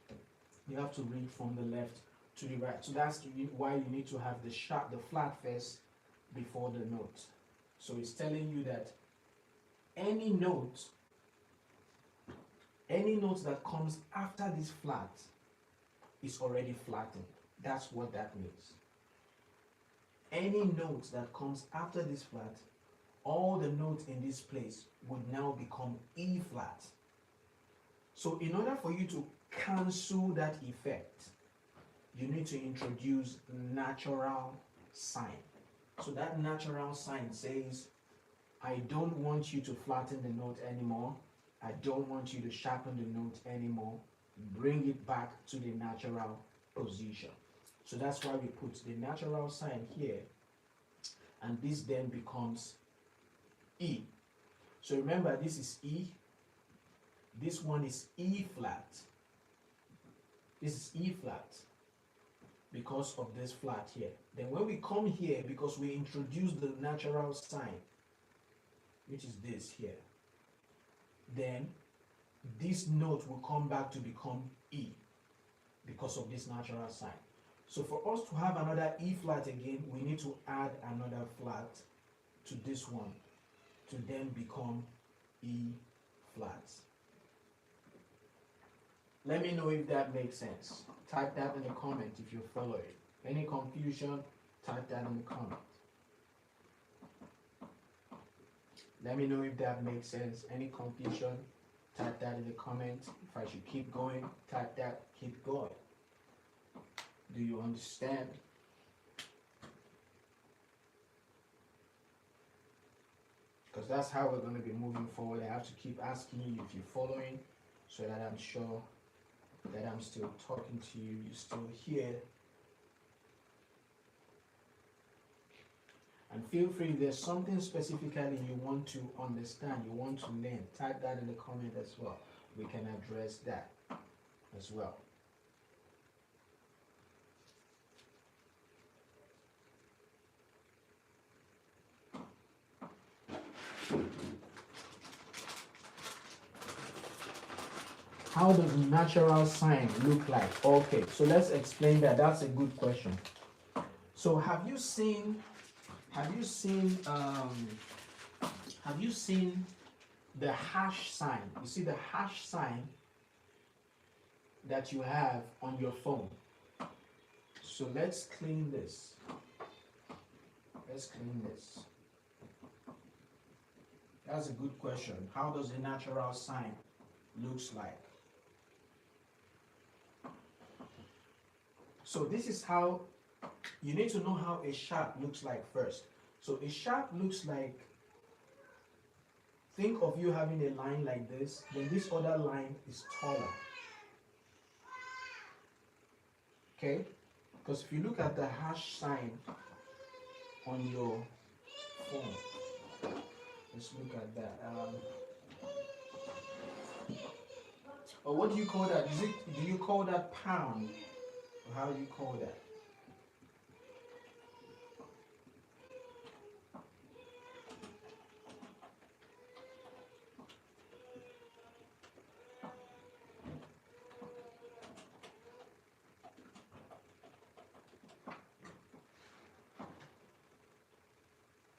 you have to read from the left to the right. So that's why you need to have the flat first before the note. So it's telling you that any note that comes after this flat is already flattened. That's what that means. Any note that comes after this flat, all the notes in this place would now become E flat. So in order for you to cancel that effect, you need to introduce natural sign. So that natural sign says, I don't want you to flatten the note anymore. I don't want you to sharpen the note anymore. Bring it back to the natural position. So that's why we put the natural sign here, and this then becomes E. So remember, this is E. This one is E flat. This is E flat because of this flat here. Then when we come here, because we introduce the natural sign, which is this here, then this note will come back to become E because of this natural sign. So for us to have another E flat again, we need to add another flat to this one to then become E flat. Let me know if that makes sense. Type that in the comment if you follow it. Any confusion, type that in the comment. Let me know if that makes sense. Any confusion, type that in the comment. If I should keep going, type that, keep going. Do you understand? Because that's how we're going to be moving forward. I have to keep asking you if you're following, so that I'm sure that I'm still talking to you, you're still here. And feel free, if there's something specifically you want to understand, you want to learn, type that in the comment as well. We can address that as well. How does natural sign look like? Okay, so let's explain that. That's a good question. So have you seen the hash sign? You see the hash sign that you have on your phone. So let's clean this. Let's clean this. That's a good question. How does the natural sign looks like? So this is how you need to know how a sharp looks like first. So a sharp looks like think of you having a line like this, then this other line is taller. Okay? Because if you look at the hash sign on your phone, let's look at that. Or what do you call that? Do you call that pound? Or how do you call that?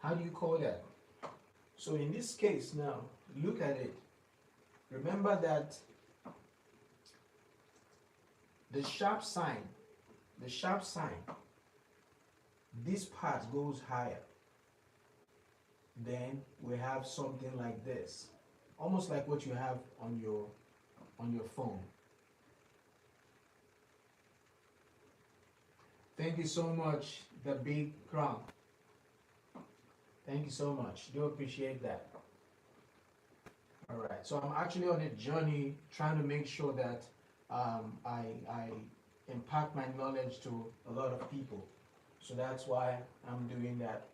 How do you call that? So in this case now, look at it. Remember that the sharp sign, this part goes higher. Then we have something like this, almost like what you have on your phone. Thank you so much, the big crown. Thank you so much. Do appreciate that. All right. So I'm actually on a journey trying to make sure that I impart my knowledge to a lot of people. So that's why I'm doing that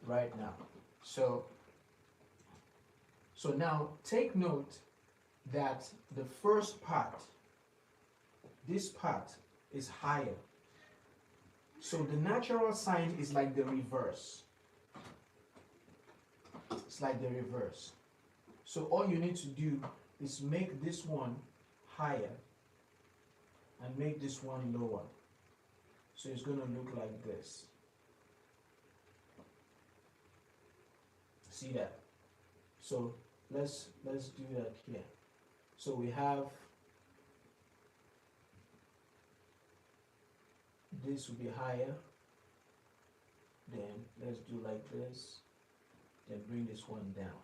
right now. So now take note that the first part, this part is higher. So the natural sign is like the reverse. It's like the reverse. So all you need to do is make this one higher and make this one lower. So it's going to look like this. See that? So let's do that here. So we have, this will be higher. Then let's do like this. Then bring this one down.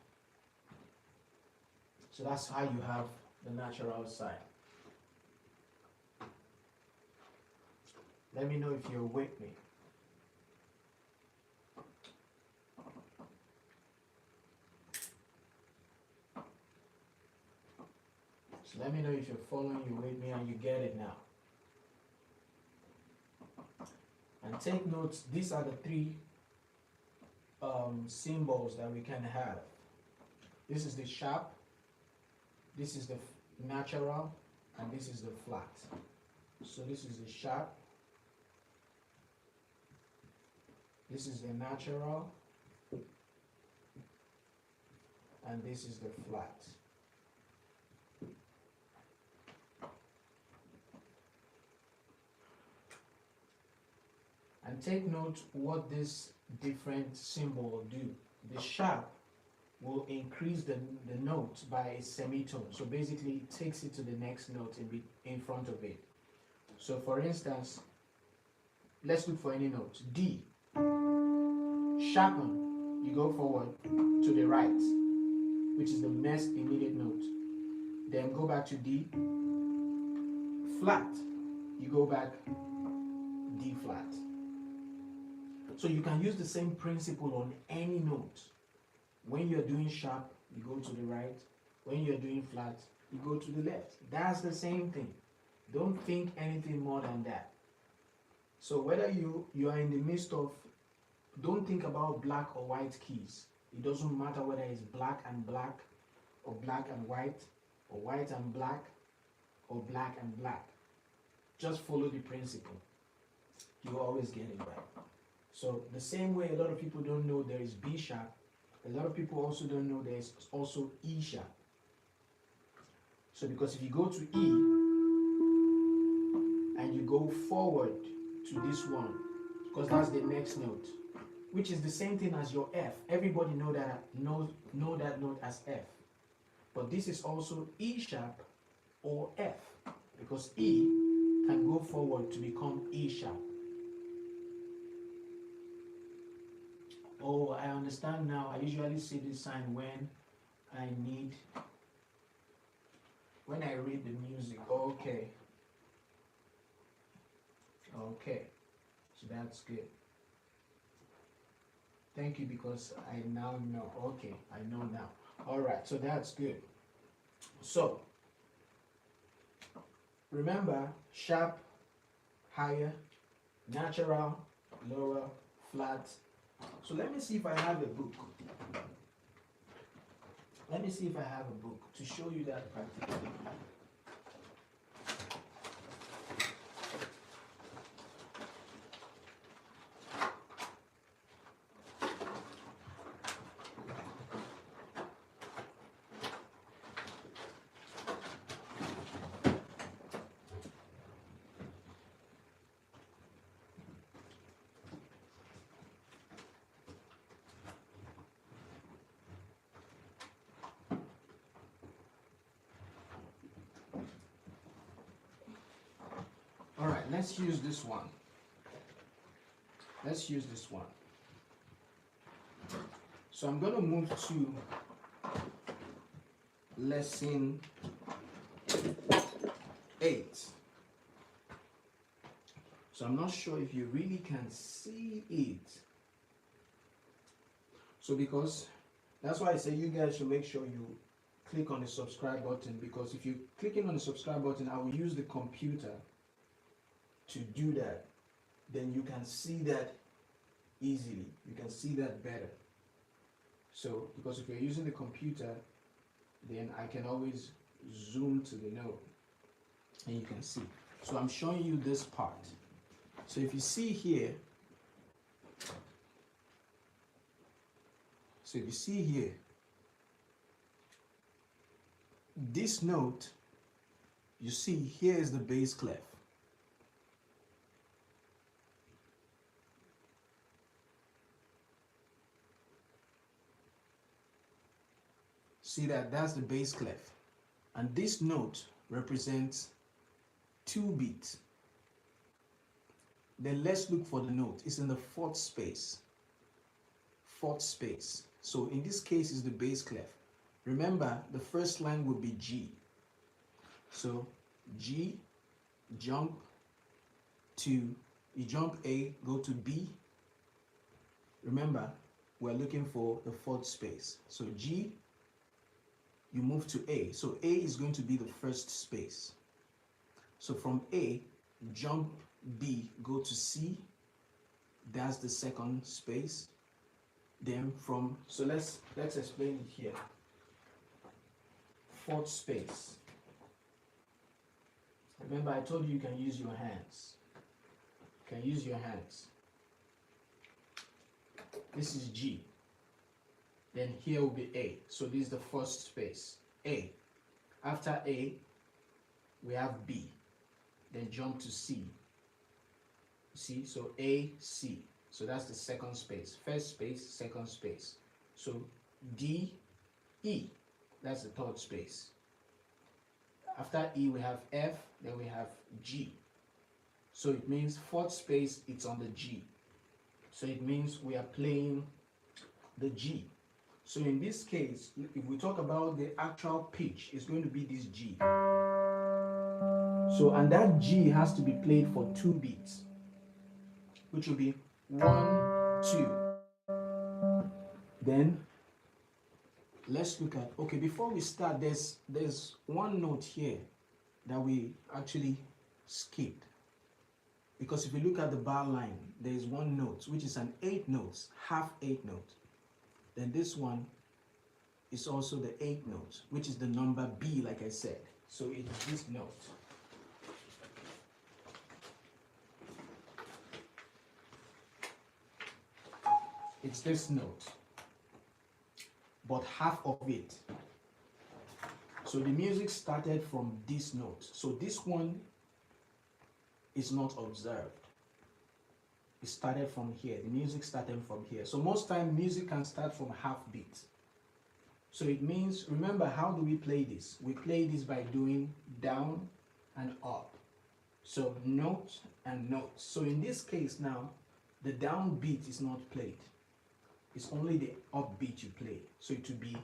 So that's how you have the natural sign. Let me know if you're with me. So let me know if you're following, you with me, and you get it now. And take notes, these are the three symbols that we can have. This is the sharp, this is the natural, and this is the flat. So this is the sharp, this is the natural, and this is the flat. And take note what this different symbol will do. The sharp will increase the note by a semitone. So basically it takes it to the next note in front of it. So for instance, let's look for any note. D. Sharpen, you go forward to the right, which is the next immediate note. Then go back to D. Flat, you go back D flat. So you can use the same principle on any note. When you're doing sharp, you go to the right. When you're doing flat, you go to the left. That's the same thing. Don't think anything more than that. So whether you are in the midst of, don't think about black or white keys. It doesn't matter whether it's black and black, or black and white, or white and black, or black and black. Just follow the principle. You always get it right. So the same way a lot of people don't know there is B sharp, a lot of people also don't know there is also E sharp. So because if you go to E and you go forward to this one, because that's the next note, which is the same thing as your F. Everybody know that note as F. But this is also E sharp or F, because E can go forward to become E sharp. Oh, I understand now. I usually see this sign when I read the music. Okay. Okay. So that's good. Thank you, because I now know. Okay, I know now. All right, so that's good. So remember, sharp, higher, natural, lower, flat. So let me see if I have a book. Let me see if I have a book to show you that practically. All right, let's use this one. Let's use this one. So I'm going to move to lesson 8. So I'm not sure if you really can see it. So because that's why I say you guys should make sure you click on the subscribe button, because if you're clicking on the subscribe button, I will use the computer to do that. Then you can see that easily. You can see that better. So because if you're using the computer, then I can always zoom to the note and you can see. So I'm showing you this part. So if you see here, this note, you see here is the bass clef. See that? That's the bass clef. And this note represents 2 beats. Then let's look for the note. It's in the 4th space. 4th space. So in this case is the bass clef. Remember, the first line would be G. So G, jump to, you jump A, go to B. Remember, we're looking for the 4th space. So G, you move to A. So A is going to be the 1st space. So from A, jump B, go to C. That's the 2nd space. Then from, so let's explain it here. 4th space. Remember, I told you you can use your hands. You can use your hands. This is G. Then here will be A. So this is the 1st space. A. After A, we have B. Then jump to C. See, so A, C. So that's the 2nd space. 1st space, 2nd space. So D, E. That's the 3rd space. After E, we have F. Then we have G. So it means 4th space, it's on the G. So it means we are playing the G. So in this case, if we talk about the actual pitch, it's going to be this G. So, and that G has to be played for 2 beats, which will be 1, 2. Then let's look at, okay, before we start, there's one note here that we actually skipped. Because if you look at the bar line, there is one note, which is an 8 notes, half 8 note. Then this one is also the 8 note, which is the number B, like I said. So it's this note. It's this note, but half of it. So the music started from this note. So this one is not observed. It started from here. The music started from here. So most time music can start from half beat. So it means, remember, how do we play this? We play this by doing down and up. So note and note. So in this case now, the down beat is not played. It's only the up beat you play. So it will be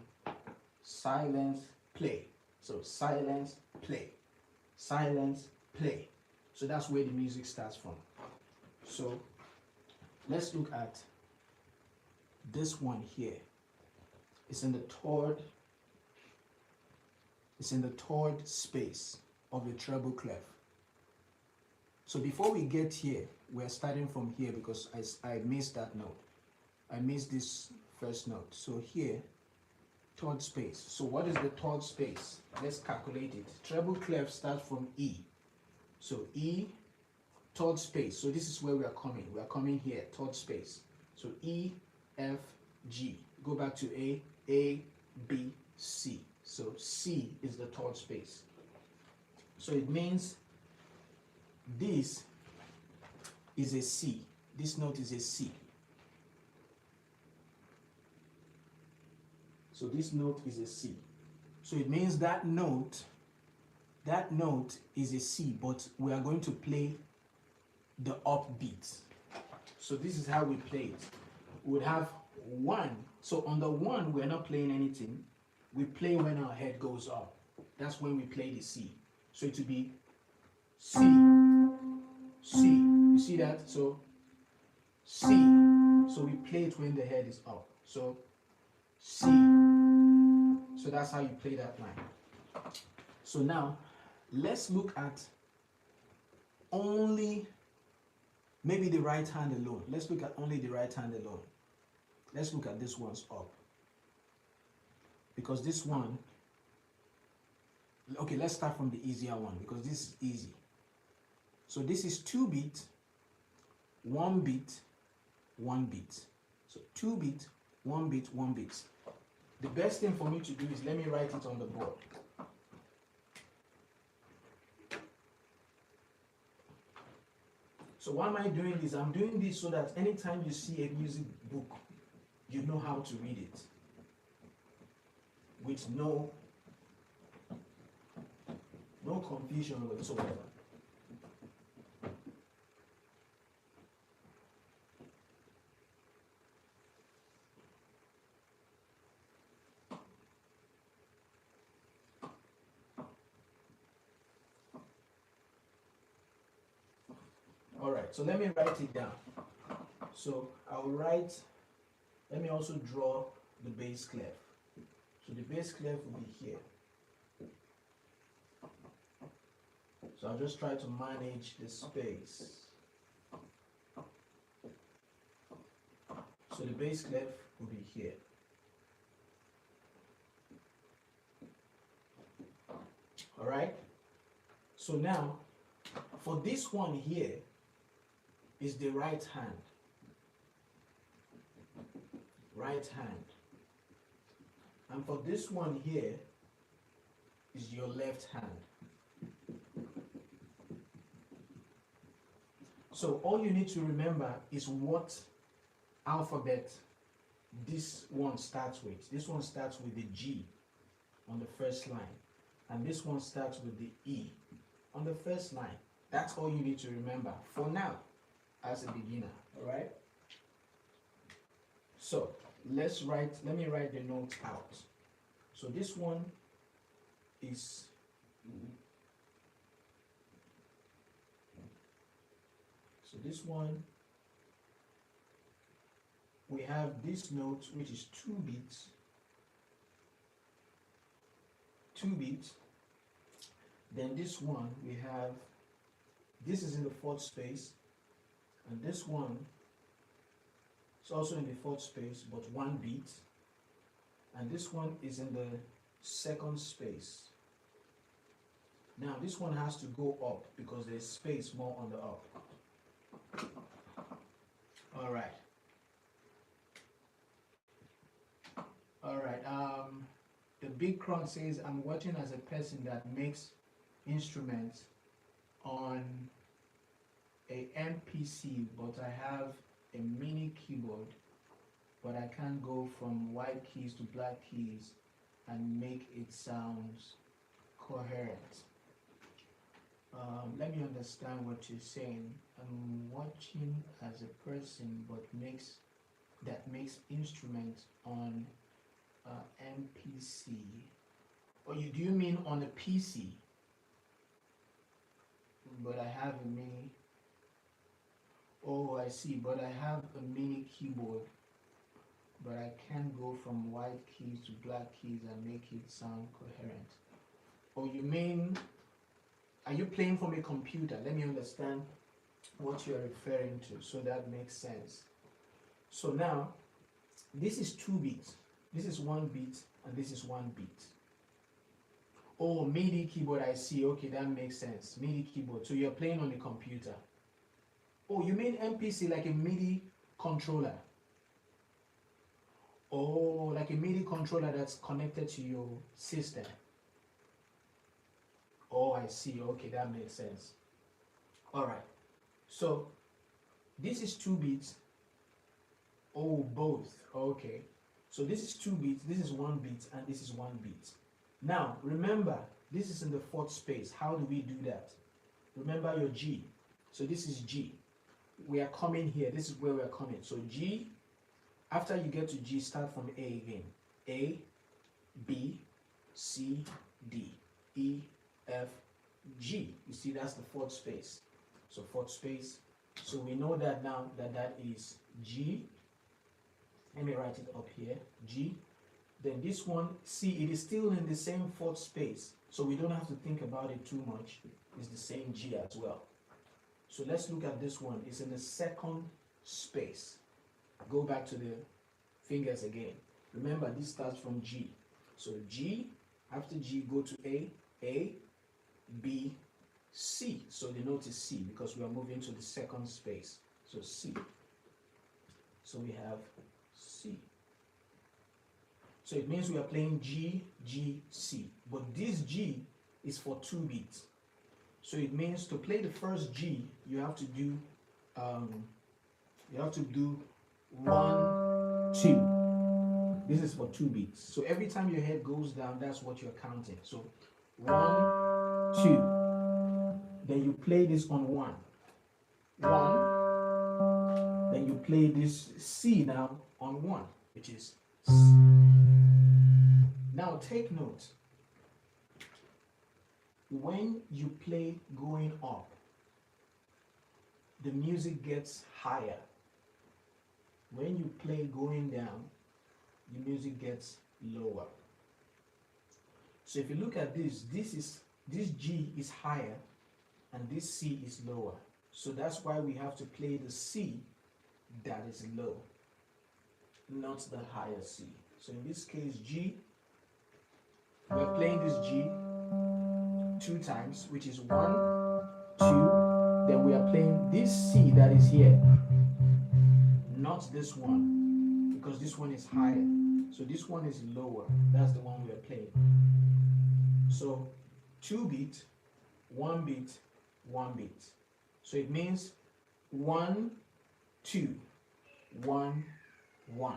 silence, play. So silence, play. Silence, play. So that's where the music starts from. So let's look at this one here. It's in the 3rd It's in the third space of the treble clef. So before we get here, we're starting from here because I missed that note. I missed this first note. So here, third space. So what is the third space? Let's calculate it. Treble clef starts from E. So E, third space. So this is where we are coming. We are coming here, third space. So E, F, G. Go back to A, B, C. So C is the third space. So it means this is a C. This note is a C. So this note is a C. So it means that note is a C, but we are going to play the upbeat. So this is how we play it. We would have 1. So on the 1, we're not playing anything. We play when our head goes up. That's when we play the C. So it would be C, C. You see that? So C. So we play it when the head is up. So C. So that's how you play that line. So now let's look at only maybe the right hand alone. Let's look at only the right hand alone. Let's look at this one's up. Because this one, okay, let's start from the easier one because this is easy. So this is 2 beat, 1 beat, 1 beat. So 2 beat, 1 beat, 1 beat. The best thing for me to do is let me write it on the board. So why am I doing this? I'm doing this so that anytime you see a music book, you know how to read it with no confusion whatsoever. All right, so let me write it down. So I'll write, let me also draw the bass clef. So the bass clef will be here. So I'll just try to manage the space. So the bass clef will be here. All right. So now, for this one here is the right hand. Right hand. And for this one here is your left hand. So all you need to remember is what alphabet this one starts with. This one starts with the G on the first line. And this one starts with the E on the first line. That's all you need to remember for now as a beginner, all right? So let me write the notes out. So this one is this one, we have this note which is 2 beats, 2 beats. Then this one we have, this is in the 4th space, and this one is also in the 4th space but 1 beat, and this one is in the 2nd space. Now this one has to go up because there's space more on the up. All right. The big crown says, I'm watching as a person that makes instruments on a MPC, but I have a mini keyboard, but I can't go from white keys to black keys and make it sounds coherent. Let me understand what you're saying. I'm watching as a person but makes instruments on MPC. Or do you mean on a PC? But I have a mini. Oh, I see. But I have a mini keyboard, but I can't go from white keys to black keys and make it sound coherent. Or you mean, are you playing from a computer? Let me understand what you're referring to so that makes sense. So now, this is 2 beats. This is 1 beat and this is 1 beat. Oh, MIDI keyboard, I see. Okay, that makes sense. MIDI keyboard. So you're playing on the computer. Oh, you mean MPC, like a MIDI controller? Oh, like a MIDI controller that's connected to your system. Oh, I see. Okay, that makes sense. All right. So this is 2 beats. Oh, both. Okay. So this is 2 beats, this is 1 beat, and this is 1 beat. Now, remember, this is in the 4th space. How do we do that? Remember your G. So this is G. We are coming here. This is where we are coming. So G, after you get to G, start from A again. A, B, C, D, E, F, G. You see, that's the 4th space. So 4th space. So we know that now that is G. Let me write it up here. G. Then this one, C, it is still in the same 4th space. So we don't have to think about it too much. It's the same G as well. So let's look at this one. It's in the 2nd space. Go back to the fingers again. Remember, this starts from G. So G, after G, go to A, B, C. So the note is C because we are moving to the 2nd space. So C. So we have C. So it means we are playing G, G, C. But this G is for 2 beats. So it means to play the first G, you have to do 1, 2. This is for 2 beats. So every time your head goes down, that's what you're counting. So 1, 2. Then you play this on 1. 1. Then you play this C now on 1, which is C. Now take note. When you play going up, the music gets higher. When you play going down, the music gets lower. So if you look at this G is higher and this C is lower. So that's why we have to play the C that is low, not the higher C. So in this case, G, we're playing this G 2 times, which is 1, 2. Then we are playing this C that is here, not this one, because this one is higher. So this one is lower. That's the one we are playing. So 2 beat, 1 beat, 1 beat. So it means 1, 2, 1, 1.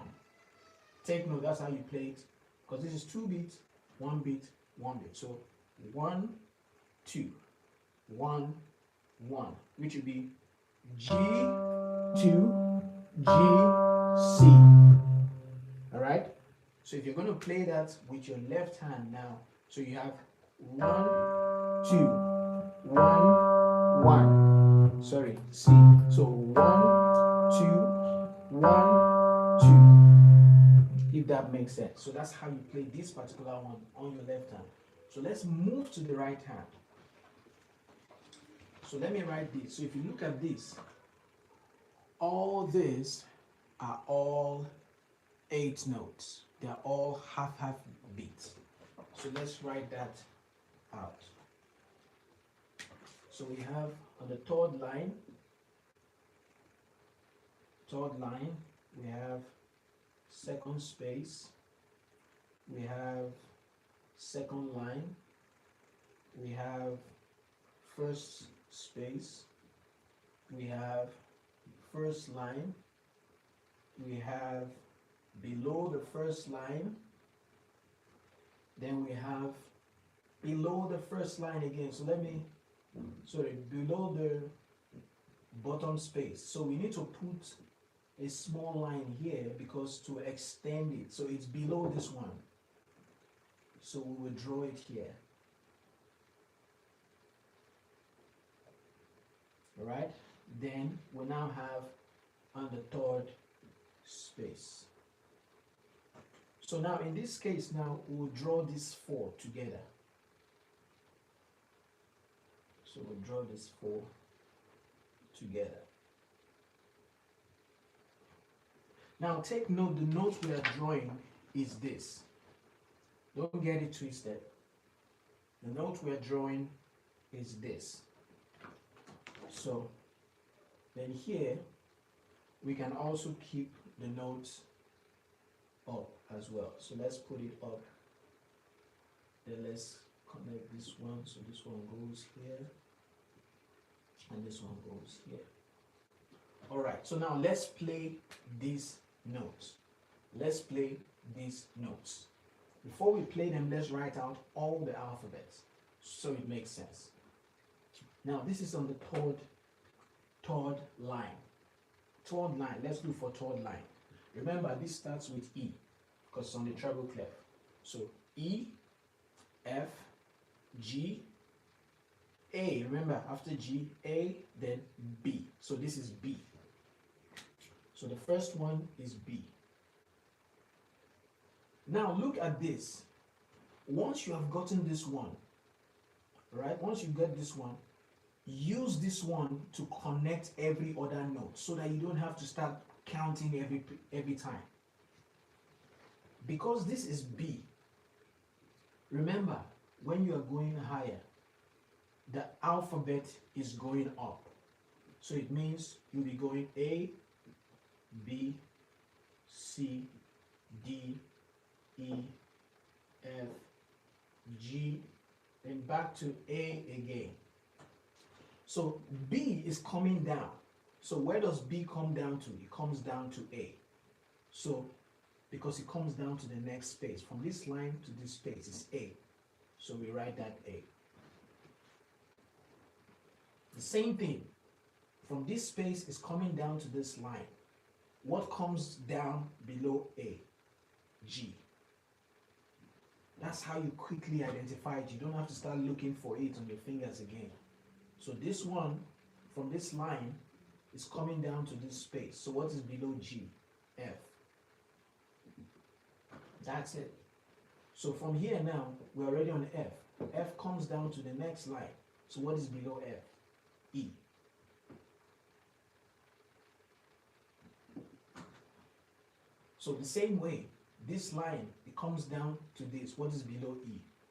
Take note, that's how you play it, because this is 2 beats, 1 beat, 1 beat. So 1, 2, 1, 1, which would be G, 2, G, C. All right? So if you're going to play that with your left hand now, so you have 1, 2, 1, 1. Sorry, C. So 1, 2, 1, 2. If that makes sense. So that's how you play this particular one on your left hand. So let's move to the right hand. So let me write this. So if you look at this, all these are all 8 notes. They are all half beats. So let's write that out. So we have on the 3rd line, we have 2nd space, we have 2nd line, we have 1st space, we have 1st line, we have below the 1st line, then we have below the 1st line again. So below the bottom space. So we need to put a small line here because to extend it. So it's below this one. So we will draw it here. All right. Then we now have on the 3rd space. So now in this case, now we'll draw these 4 together. So we'll draw this 4 together. Now take note, the note we are drawing is this. Don't get it twisted. The note we are drawing is this. So then here we can also keep the notes up as well. So let's put it up. Then let's connect this one. So this one goes here and this one goes here. All right, so now let's play these notes. Let's play these notes. Before we play them, let's write out all the alphabets so it makes sense. Now this is on the third line. Third line, let's do for third line. Remember, this starts with E because it's on the treble clef. So E, F, G, A. Remember, after G, A, then B. So this is B. So the first one is B. Now look at this. Once you have gotten this one, right? Once you get this one, use this one to connect every other note so that you don't have to start counting every time. Because this is B, remember, when you are going higher, the alphabet is going up. So it means you'll be going A, B, C, D, E, F, G, then back to A again. So B is coming down. So where does B come down to? It comes down to A. So because it comes down to the next space, from this line to this space is A. So we write that A. The same thing, from this space is coming down to this line. What comes down below A? G. That's how you quickly identify it. You don't have to start looking for it on your fingers again. So this one, from this line, is coming down to this space. So what is below G? F. That's it. So from here now, we're already on F. F comes down to the next line. So what is below F? E. So the same way, this line, it comes down to this. What is below E?